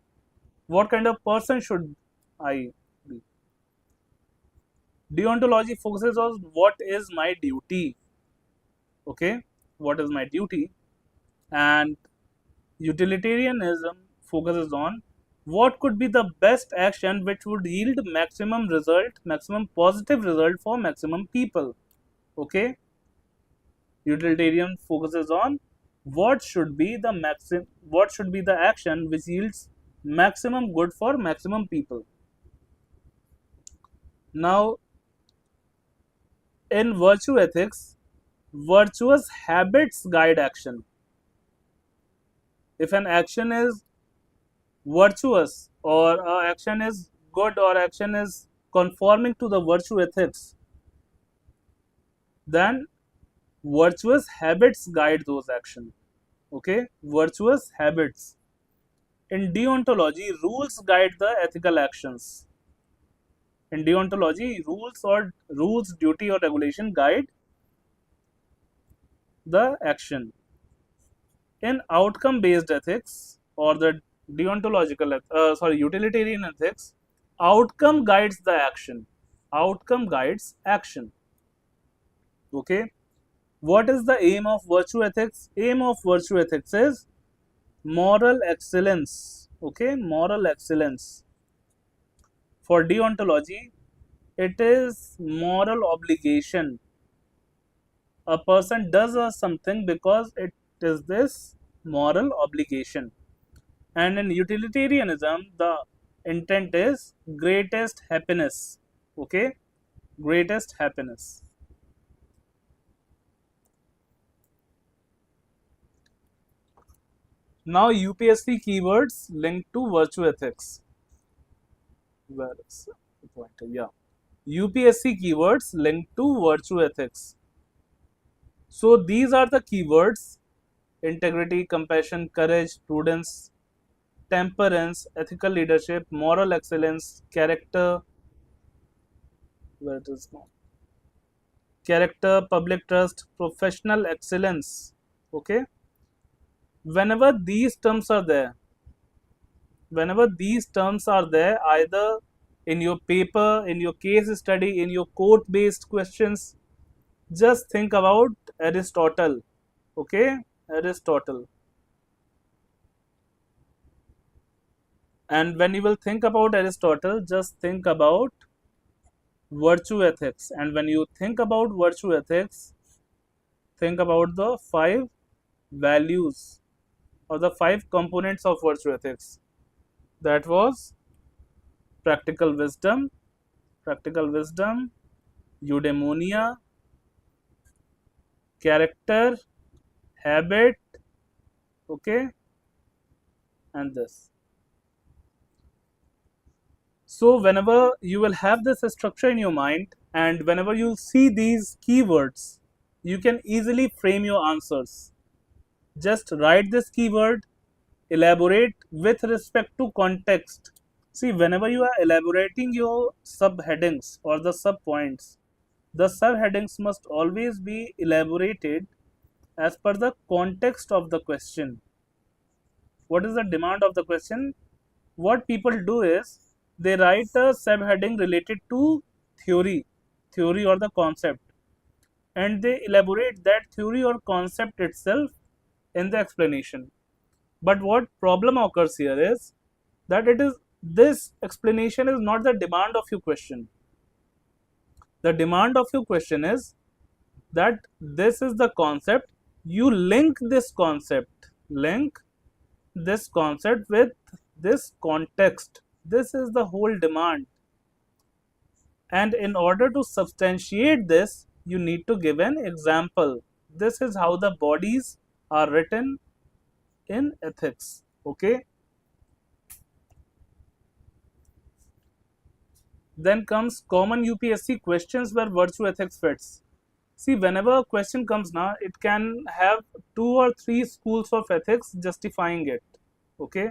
what kind of person should I be. Deontology focuses on what is my duty. Okay, what is my duty, and utilitarianism focuses on what could be the best action which would yield maximum result, maximum positive result for maximum people. Okay, utilitarian focuses on what should be the action which yields maximum good for maximum people. Now, in virtue ethics, virtuous habits guide action. If an action is virtuous or action is good or action is conforming to the virtue ethics, then virtuous habits guide those actions. Okay, virtuous habits. In deontology, rules guide the ethical actions. In deontology, rules, duty or regulation guide the action. In outcome based ethics or the utilitarian ethics, outcome guides the action. Outcome guides action. Okay, what is the aim of virtue ethics? Aim of virtue ethics is moral excellence. Okay, moral excellence. For deontology, it is moral obligation. A person does something because it is this moral obligation. And in utilitarianism, the intent is greatest happiness. Okay, greatest happiness. Now, UPSC keywords linked to virtue ethics. Where is the pointer? Yeah, UPSC keywords linked to virtue ethics. So these are the keywords: integrity, compassion, courage, prudence, temperance, ethical leadership, moral excellence, character, where it is now, character, public trust, professional excellence. Okay, whenever these terms are there, either in your paper, in your case study, in your court based questions, just think about Aristotle. Okay, Aristotle. And when you will think about Aristotle, just think about virtue ethics. And when you think about virtue ethics, think about the 5 values or the 5 components of virtue ethics. That was practical wisdom, eudaimonia, character, habit, okay, and this. So whenever you will have this structure in your mind and whenever you see these keywords, you can easily frame your answers. Just write this keyword, elaborate with respect to context. See, whenever you are elaborating your subheadings or the subpoints, the subheadings must always be elaborated as per the context of the question. What is the demand of the question? What people do is they write a subheading related to theory or the concept, and they elaborate that theory or concept itself in the explanation. But what problem occurs here is that this explanation is not the demand of your question. The demand of your question is that this is the concept. You link this concept with this context. This is the whole demand. And in order to substantiate this, you need to give an example. This is how the bodies are written in ethics. Okay. Then comes common UPSC questions where virtue ethics fits. See, whenever a question comes now, it can have 2 or 3 schools of ethics justifying it. Okay,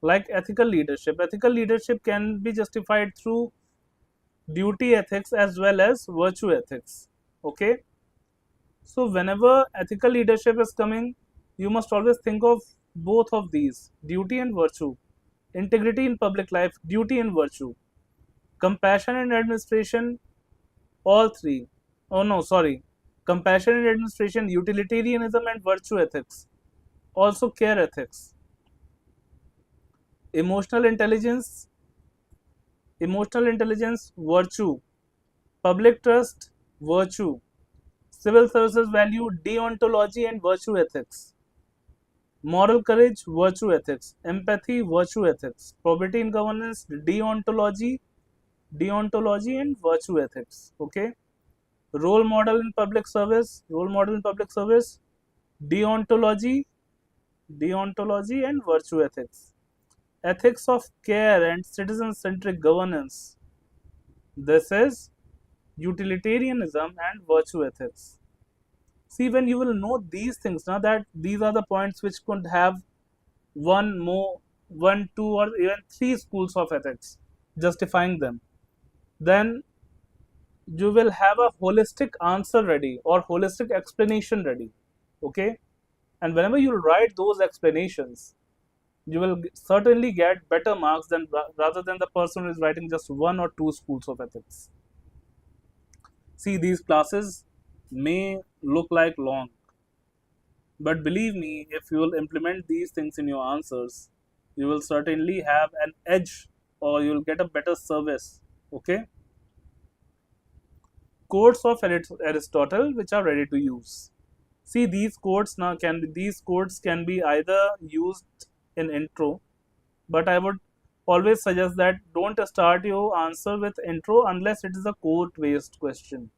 like ethical leadership. Ethical leadership can be justified through duty ethics as well as virtue ethics. Okay, so whenever ethical leadership is coming, you must always think of both of these, duty and virtue. Integrity in public life, duty and virtue. Compassion and administration, all three. Oh no, sorry. Compassion and administration, utilitarianism and virtue ethics. Also care ethics. Emotional intelligence, virtue. Public trust, virtue. Civil services value, deontology and virtue ethics. Moral courage, virtue ethics. Empathy, virtue ethics. Probity in governance, deontology and virtue ethics. Okay. Role model in public service, deontology, and virtue ethics. Ethics of care and citizen-centric governance. This is utilitarianism and virtue ethics. See, when you will know these things, now that these are the points which could have one, two, or even 3 schools of ethics justifying them, then you will have a holistic answer ready or holistic explanation ready. Okay, and whenever you write those explanations, you will certainly get better marks than rather than the person who is writing just 1 or 2 schools of ethics. See, these classes may look like long, but believe me, if you will implement these things in your answers, you will certainly have an edge or you will get a better service. Okay, quotes of Aristotle which are ready to use. See, these quotes can be either used in intro, but I would always suggest that don't start your answer with intro unless it is a quote based question.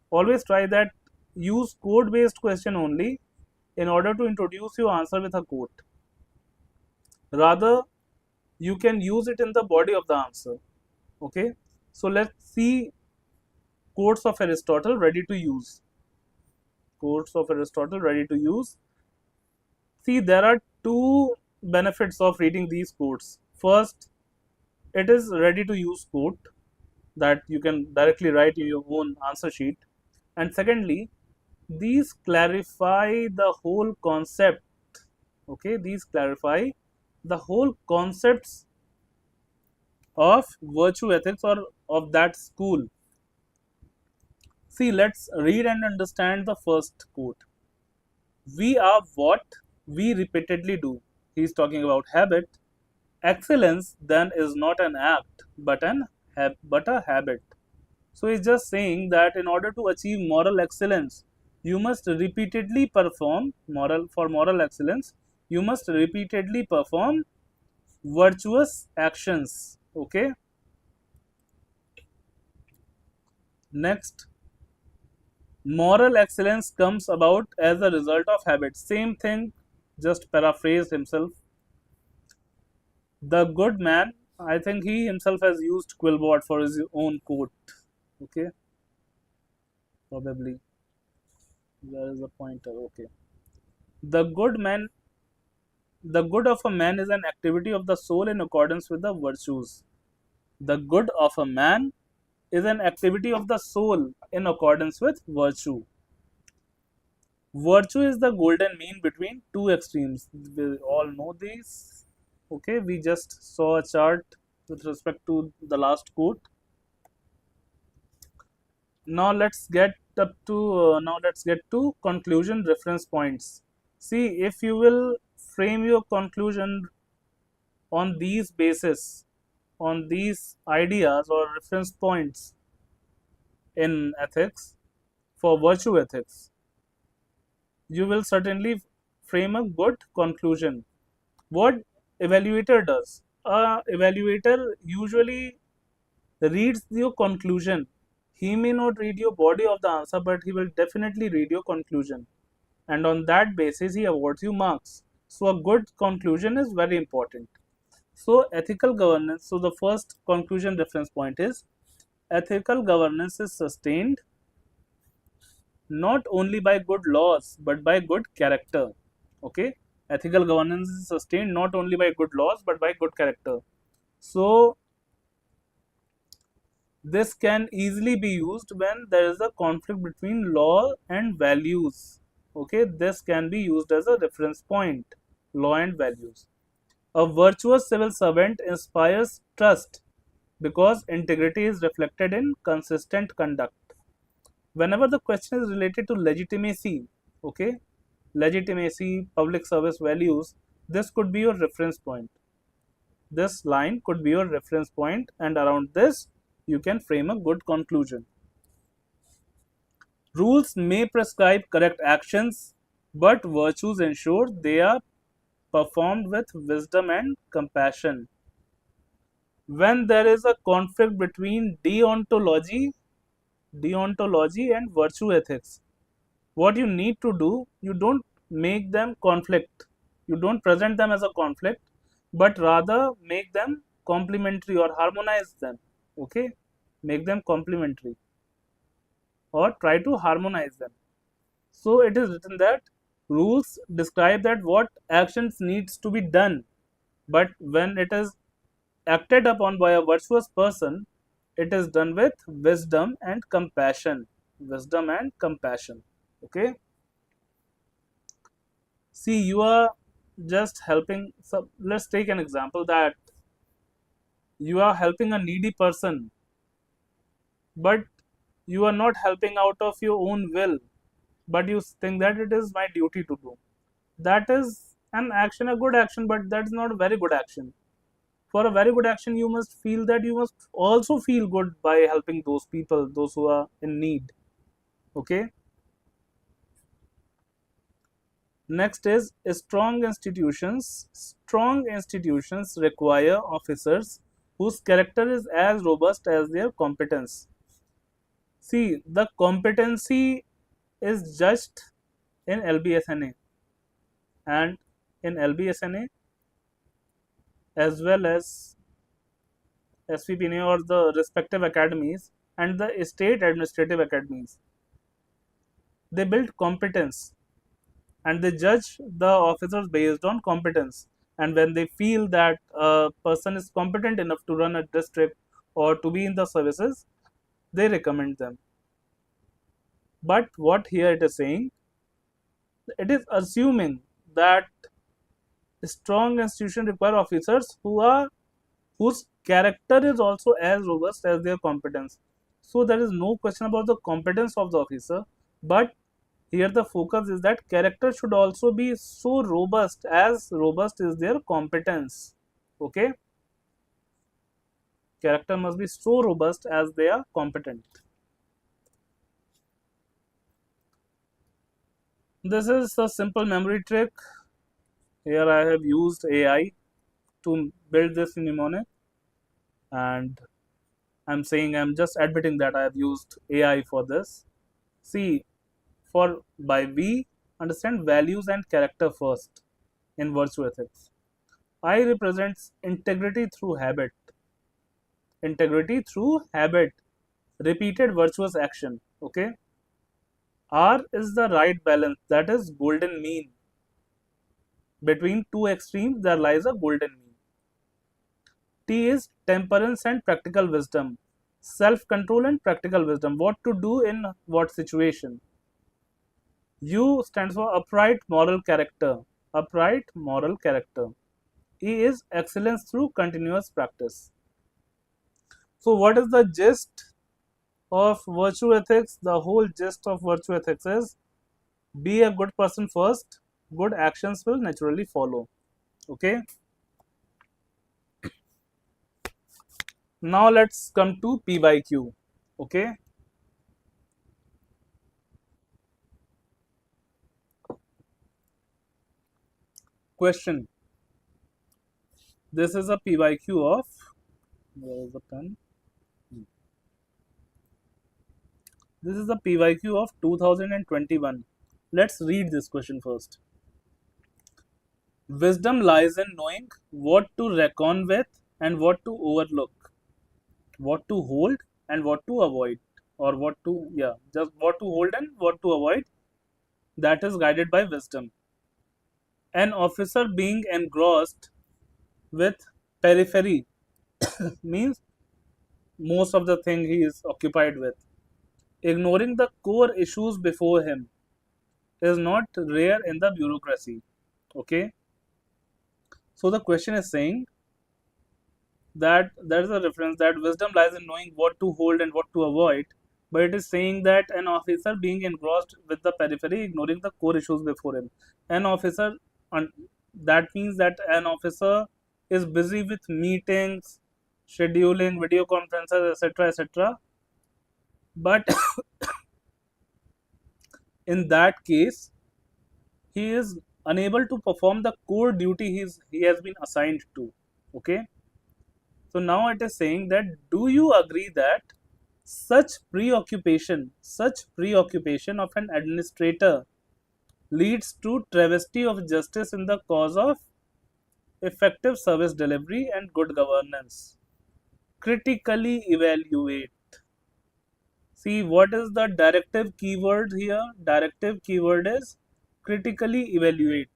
Always try that, use quote based question only in order to introduce your answer with a quote. Rather, you can use it in the body of the answer. Okay, so let's see quotes of Aristotle ready to use. Quotes of Aristotle ready to use. See, there are 2 benefits of reading these quotes. First, it is ready to use quote that you can directly write in your own answer sheet. And secondly, these clarify the whole concept. Okay, these clarify the whole concepts of virtue ethics or of that school. See, let's read and understand the first quote. We are what we repeatedly do. He is talking about habit. Excellence then is not an act but a habit. So he's just saying that in order to achieve moral excellence, you must repeatedly perform moral excellence. You must repeatedly perform virtuous actions. Okay. Next, moral excellence comes about as a result of habit. Same thing, just paraphrased himself. The good man, I think he himself has used Quillbot for his own quote. Okay, probably there is a pointer. Okay, the good man, the good of a man is an activity of the soul in accordance with the virtues. The good of a man is an activity of the soul in accordance with virtue. Virtue is the golden mean between 2 extremes. We all know these. Okay, we just saw a chart with respect to the last quote. Now let's get to conclusion reference points. See, if you will frame your conclusion on these basis, on these ideas or reference points in ethics for virtue ethics, you will certainly frame a good conclusion. What evaluator does? Evaluator usually reads your conclusion. He may not read your body of the answer, but he will definitely read your conclusion. And on that basis, he awards you marks. So a good conclusion is very important. So ethical governance, so the first conclusion reference point is ethical governance is sustained not only by good laws but by good character. Okay, ethical governance is sustained not only by good laws but by good character. So this can easily be used when there is a conflict between law and values. Okay, this can be used as a reference point, law and values. A virtuous civil servant inspires trust because integrity is reflected in consistent conduct. Whenever the question is related to legitimacy, okay, legitimacy, public service values, this could be your reference point. This line could be your reference point, and around this you can frame a good conclusion. Rules may prescribe correct actions, but virtues ensure they are performed with wisdom and compassion. When there is a conflict between deontology and virtue ethics, what you need to do, you don't make them conflict, you don't present them as a conflict, but rather make them complementary or harmonize them. Okay, make them complementary or try to harmonize them. So it is written that rules describe that what actions needs to be done, but when it is acted upon by a virtuous person, it is done with wisdom and compassion. Wisdom and compassion. Okay. See, you are just helping. So let's take an example that you are helping a needy person, but you are not helping out of your own will, but you think that it is my duty to do. That is an action, a good action, but that's not a very good action. For a very good action, you must feel that you must also feel good by helping those people, those who are in need. Okay. Next is strong institutions. Strong institutions require officers whose character is as robust as their competence. See, the competency is judged in LBSNA, and in LBSNA as well as SVPNA or the respective academies and the state administrative academies. They build competence and they judge the officers based on competence. And when they feel that a person is competent enough to run a district or to be in the services, they recommend them. But what here it is saying, it is assuming that strong institution require officers whose character is also as robust as their competence. So there is no question about the competence of the officer, but here the focus is that character should also be so robust as robust is their competence. Okay, character must be so robust as they are competent. This is a simple memory trick. Here I have used AI to build this mnemonic, and I'm saying, I'm just admitting that I have used AI for this. See, for by we understand values and character first in virtue ethics. I represents integrity through habit. Integrity through habit, repeated virtuous action. Okay. R is the right balance, that is golden mean. Between two extremes there lies a golden mean. T is temperance and practical wisdom, self control and practical wisdom, what to do in what situation. U stands for upright moral character. Upright moral character. E is excellence through continuous practice. So, what is the gist of virtue ethics? The whole gist of virtue ethics is be a good person first, good actions will naturally follow. Okay. Now, let's come to P by Q. Okay. Question. This is a P by Q of, where is the pen? This is the P by Q of 2021. Let's read this question first. Wisdom lies in knowing what to reckon with and what to overlook, what to hold and what to avoid, or what to, yeah, just what to hold and what to avoid. That is guided by wisdom. An officer being engrossed with periphery means most of the thing he is occupied with, ignoring the core issues before him, is not rare in the bureaucracy. Okay, so the question is saying that there is a reference that wisdom lies in knowing what to hold and what to avoid, but it is saying that an officer being engrossed with the periphery, ignoring the core issues before him. An officer, that means that an officer is busy with meetings, scheduling, video conferences, etc., etc. But in that case, he is unable to perform the core duty he has been assigned to. Okay, so now it is saying that, do you agree that such preoccupation of an administrator leads to travesty of justice in the cause of effective service delivery and good governance? Critically evaluate. See, what is the directive keyword here? Directive keyword is critically evaluate.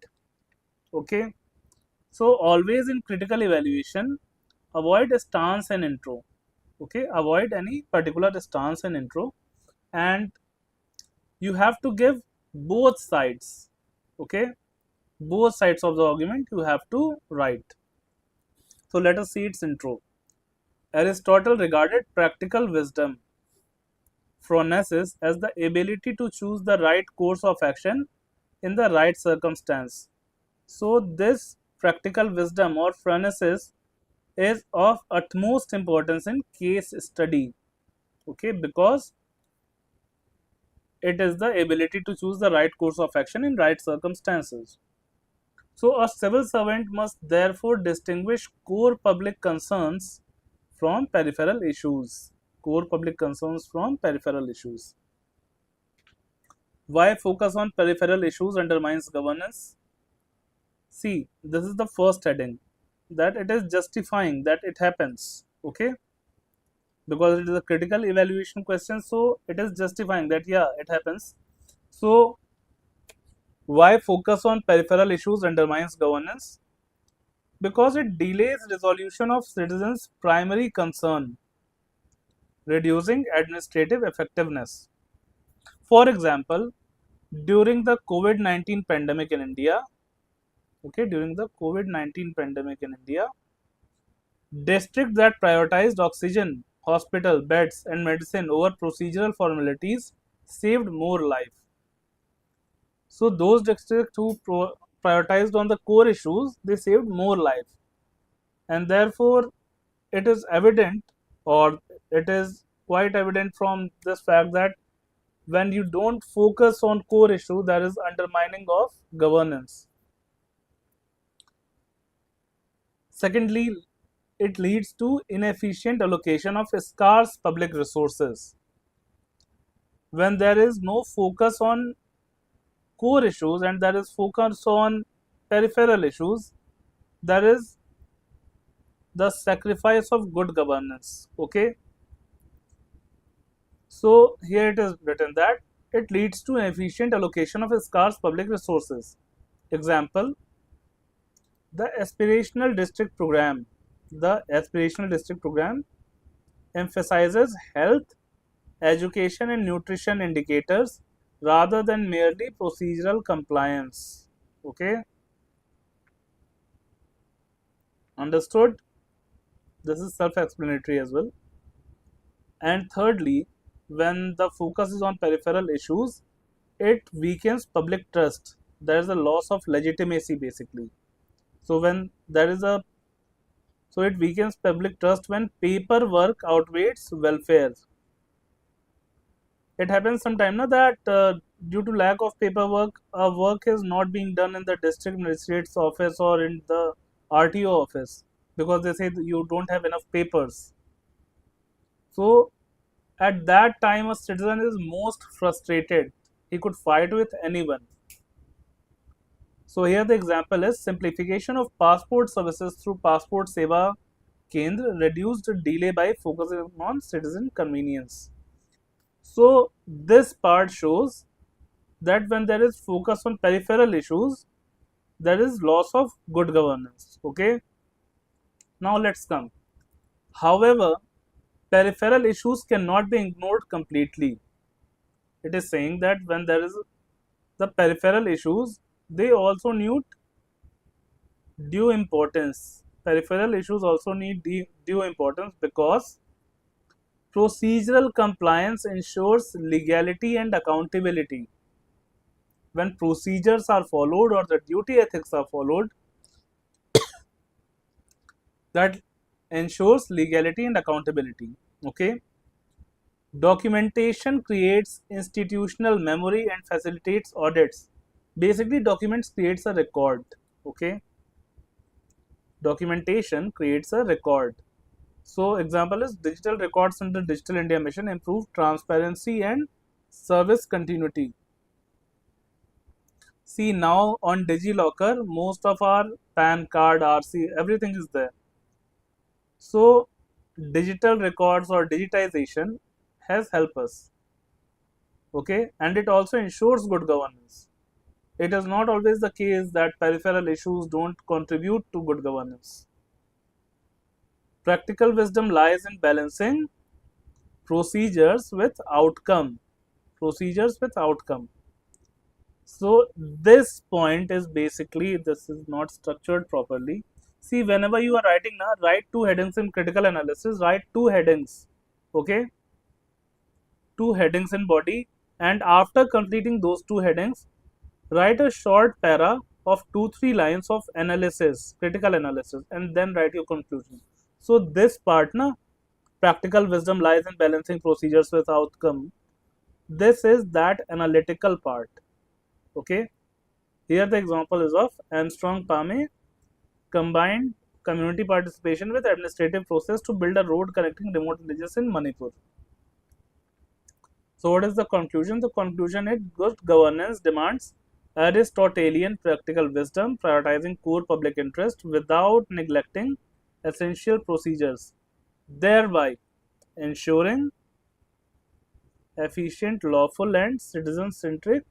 Okay, so always in critical evaluation, avoid stance and intro. Okay, avoid any particular stance and intro, and you have to give both sides. Okay, both sides of the argument you have to write. So let us see its intro. Aristotle regarded practical wisdom, phronesis, as the ability to choose the right course of action in the right circumstance. So this practical wisdom or phronesis is of utmost importance in case study. Okay, because it is the ability to choose the right course of action in right circumstances. So a civil servant must therefore distinguish core public concerns from peripheral issues. Core public concerns from peripheral issues. Why focus on peripheral issues undermines governance? See, this is the first heading, that it is justifying that it happens. Okay, because it is a critical evaluation question, so it is justifying that yeah, it happens. So why focus on peripheral issues undermines governance? Because it delays resolution of citizens' primary concern, reducing administrative effectiveness. For example, during the COVID-19 pandemic in India, during the COVID-19 pandemic in India, districts that prioritized oxygen, hospital beds, and medicine over procedural formalities saved more life. So those districts who prioritized on the core issues, they saved more life, and therefore it is evident, or it is quite evident from this fact, that when you don't focus on core issue, there is undermining of governance. Secondly, it leads to inefficient allocation of scarce public resources. When there is no focus on core issues and there is focus on peripheral issues, there is the sacrifice of good governance. Okay, so here it is written that it leads to efficient allocation of scarce public resources. Example, the aspirational district program. The aspirational district program emphasizes health, education, and nutrition indicators rather than merely procedural compliance. Okay, understood? This is self-explanatory as well. And thirdly, when the focus is on peripheral issues, it weakens public trust. There is a loss of legitimacy basically. So when there is a so it weakens public trust when paperwork outweighs welfare. It happens sometime now that due to lack of paperwork, work is not being done in the district magistrate's office or in the RTO office, because they say that you don't have enough papers. So at that time, a citizen is most frustrated. He could fight with anyone. So here the example is simplification of passport services through Passport Seva Kendra reduced delay by focusing on citizen convenience. So this part shows that when there is focus on peripheral issues, there is loss of good governance. Okay. Now let's come. However, peripheral issues cannot be ignored completely. It is saying that when there is the peripheral issues, they also need due importance. Peripheral issues also need due importance because procedural compliance ensures legality and accountability. When procedures are followed or the duty ethics are followed, that ensures legality and accountability. Okay. Documentation creates institutional memory and facilitates audits. Basically, documents creates a record. Okay. Documentation creates a record. So example is digital records under Digital India Mission improve transparency and service continuity. See, now on DigiLocker, most of our PAN card, RC, everything is there. So digital records or digitization has helped us. Okay, and it also ensures good governance. It is not always the case that peripheral issues don't contribute to good governance. Practical wisdom lies in balancing procedures with outcome. Procedures with outcome. So this point is basically, this is not structured properly. See, whenever you are writing now, write two headings in critical analysis, write two headings. Okay, two headings in body, and after completing those two headings, write a short para of 2-3 lines of analysis, critical analysis, and then write your conclusion. So this part, na, practical wisdom lies in balancing procedures with outcome. This is that analytical part. Okay. Here the example is of Armstrong Pame combined community participation with administrative process to build a road connecting remote villages in Manipur. So what is the conclusion? The conclusion is good governance demands Aristotelian practical wisdom, prioritizing core public interest without neglecting essential procedures, thereby ensuring efficient, lawful, and citizen-centric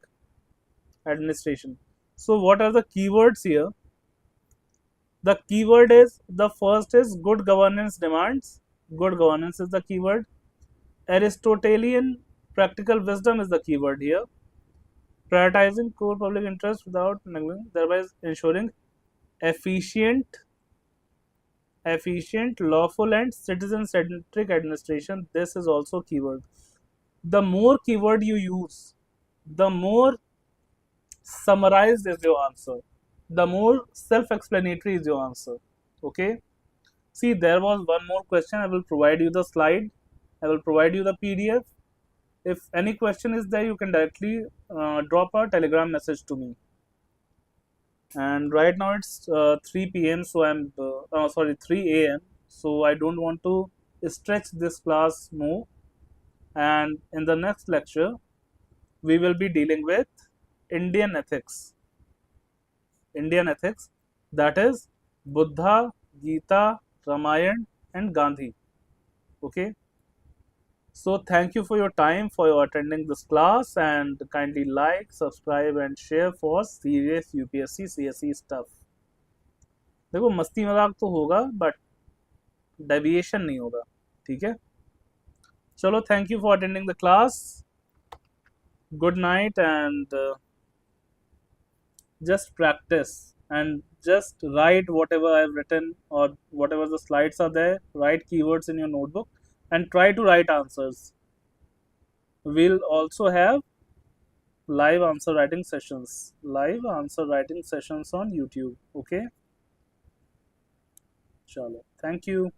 administration. So what are the keywords here? The keyword is, the first is good governance demands. Good governance is the keyword. Aristotelian practical wisdom is the keyword here. Prioritizing core public interest without neglecting, thereby ensuring efficient, lawful, and citizen-centric administration. This is also keyword. The more keyword you use, the more summarized is your answer, the more self-explanatory is your answer. Okay. See, there was one more question. I will provide you the slide. I will provide you the PDF. If any question is there, you can directly drop a telegram message to me. And right now it's 3 p.m. So I'm sorry, 3 a.m. So I don't want to stretch this class more. And in the next lecture, we will be dealing with Indian ethics. Indian ethics, that is Buddha, Gita, Ramayana, and Gandhi. Okay. So thank you for your time, for your attending this class, and kindly like, subscribe, and share for serious UPSC CSE stuff. देखो मस्ती मजाक तो होगा but deviation नहीं होगा. ठीक है, चलो, thank you for attending the class. Good night and just practice and just write whatever I've written or whatever the slides are there. Write keywords in your notebook and try to write answers. We'll also have live answer writing sessions. Live answer writing sessions on YouTube. Okay. Chalo. Thank you.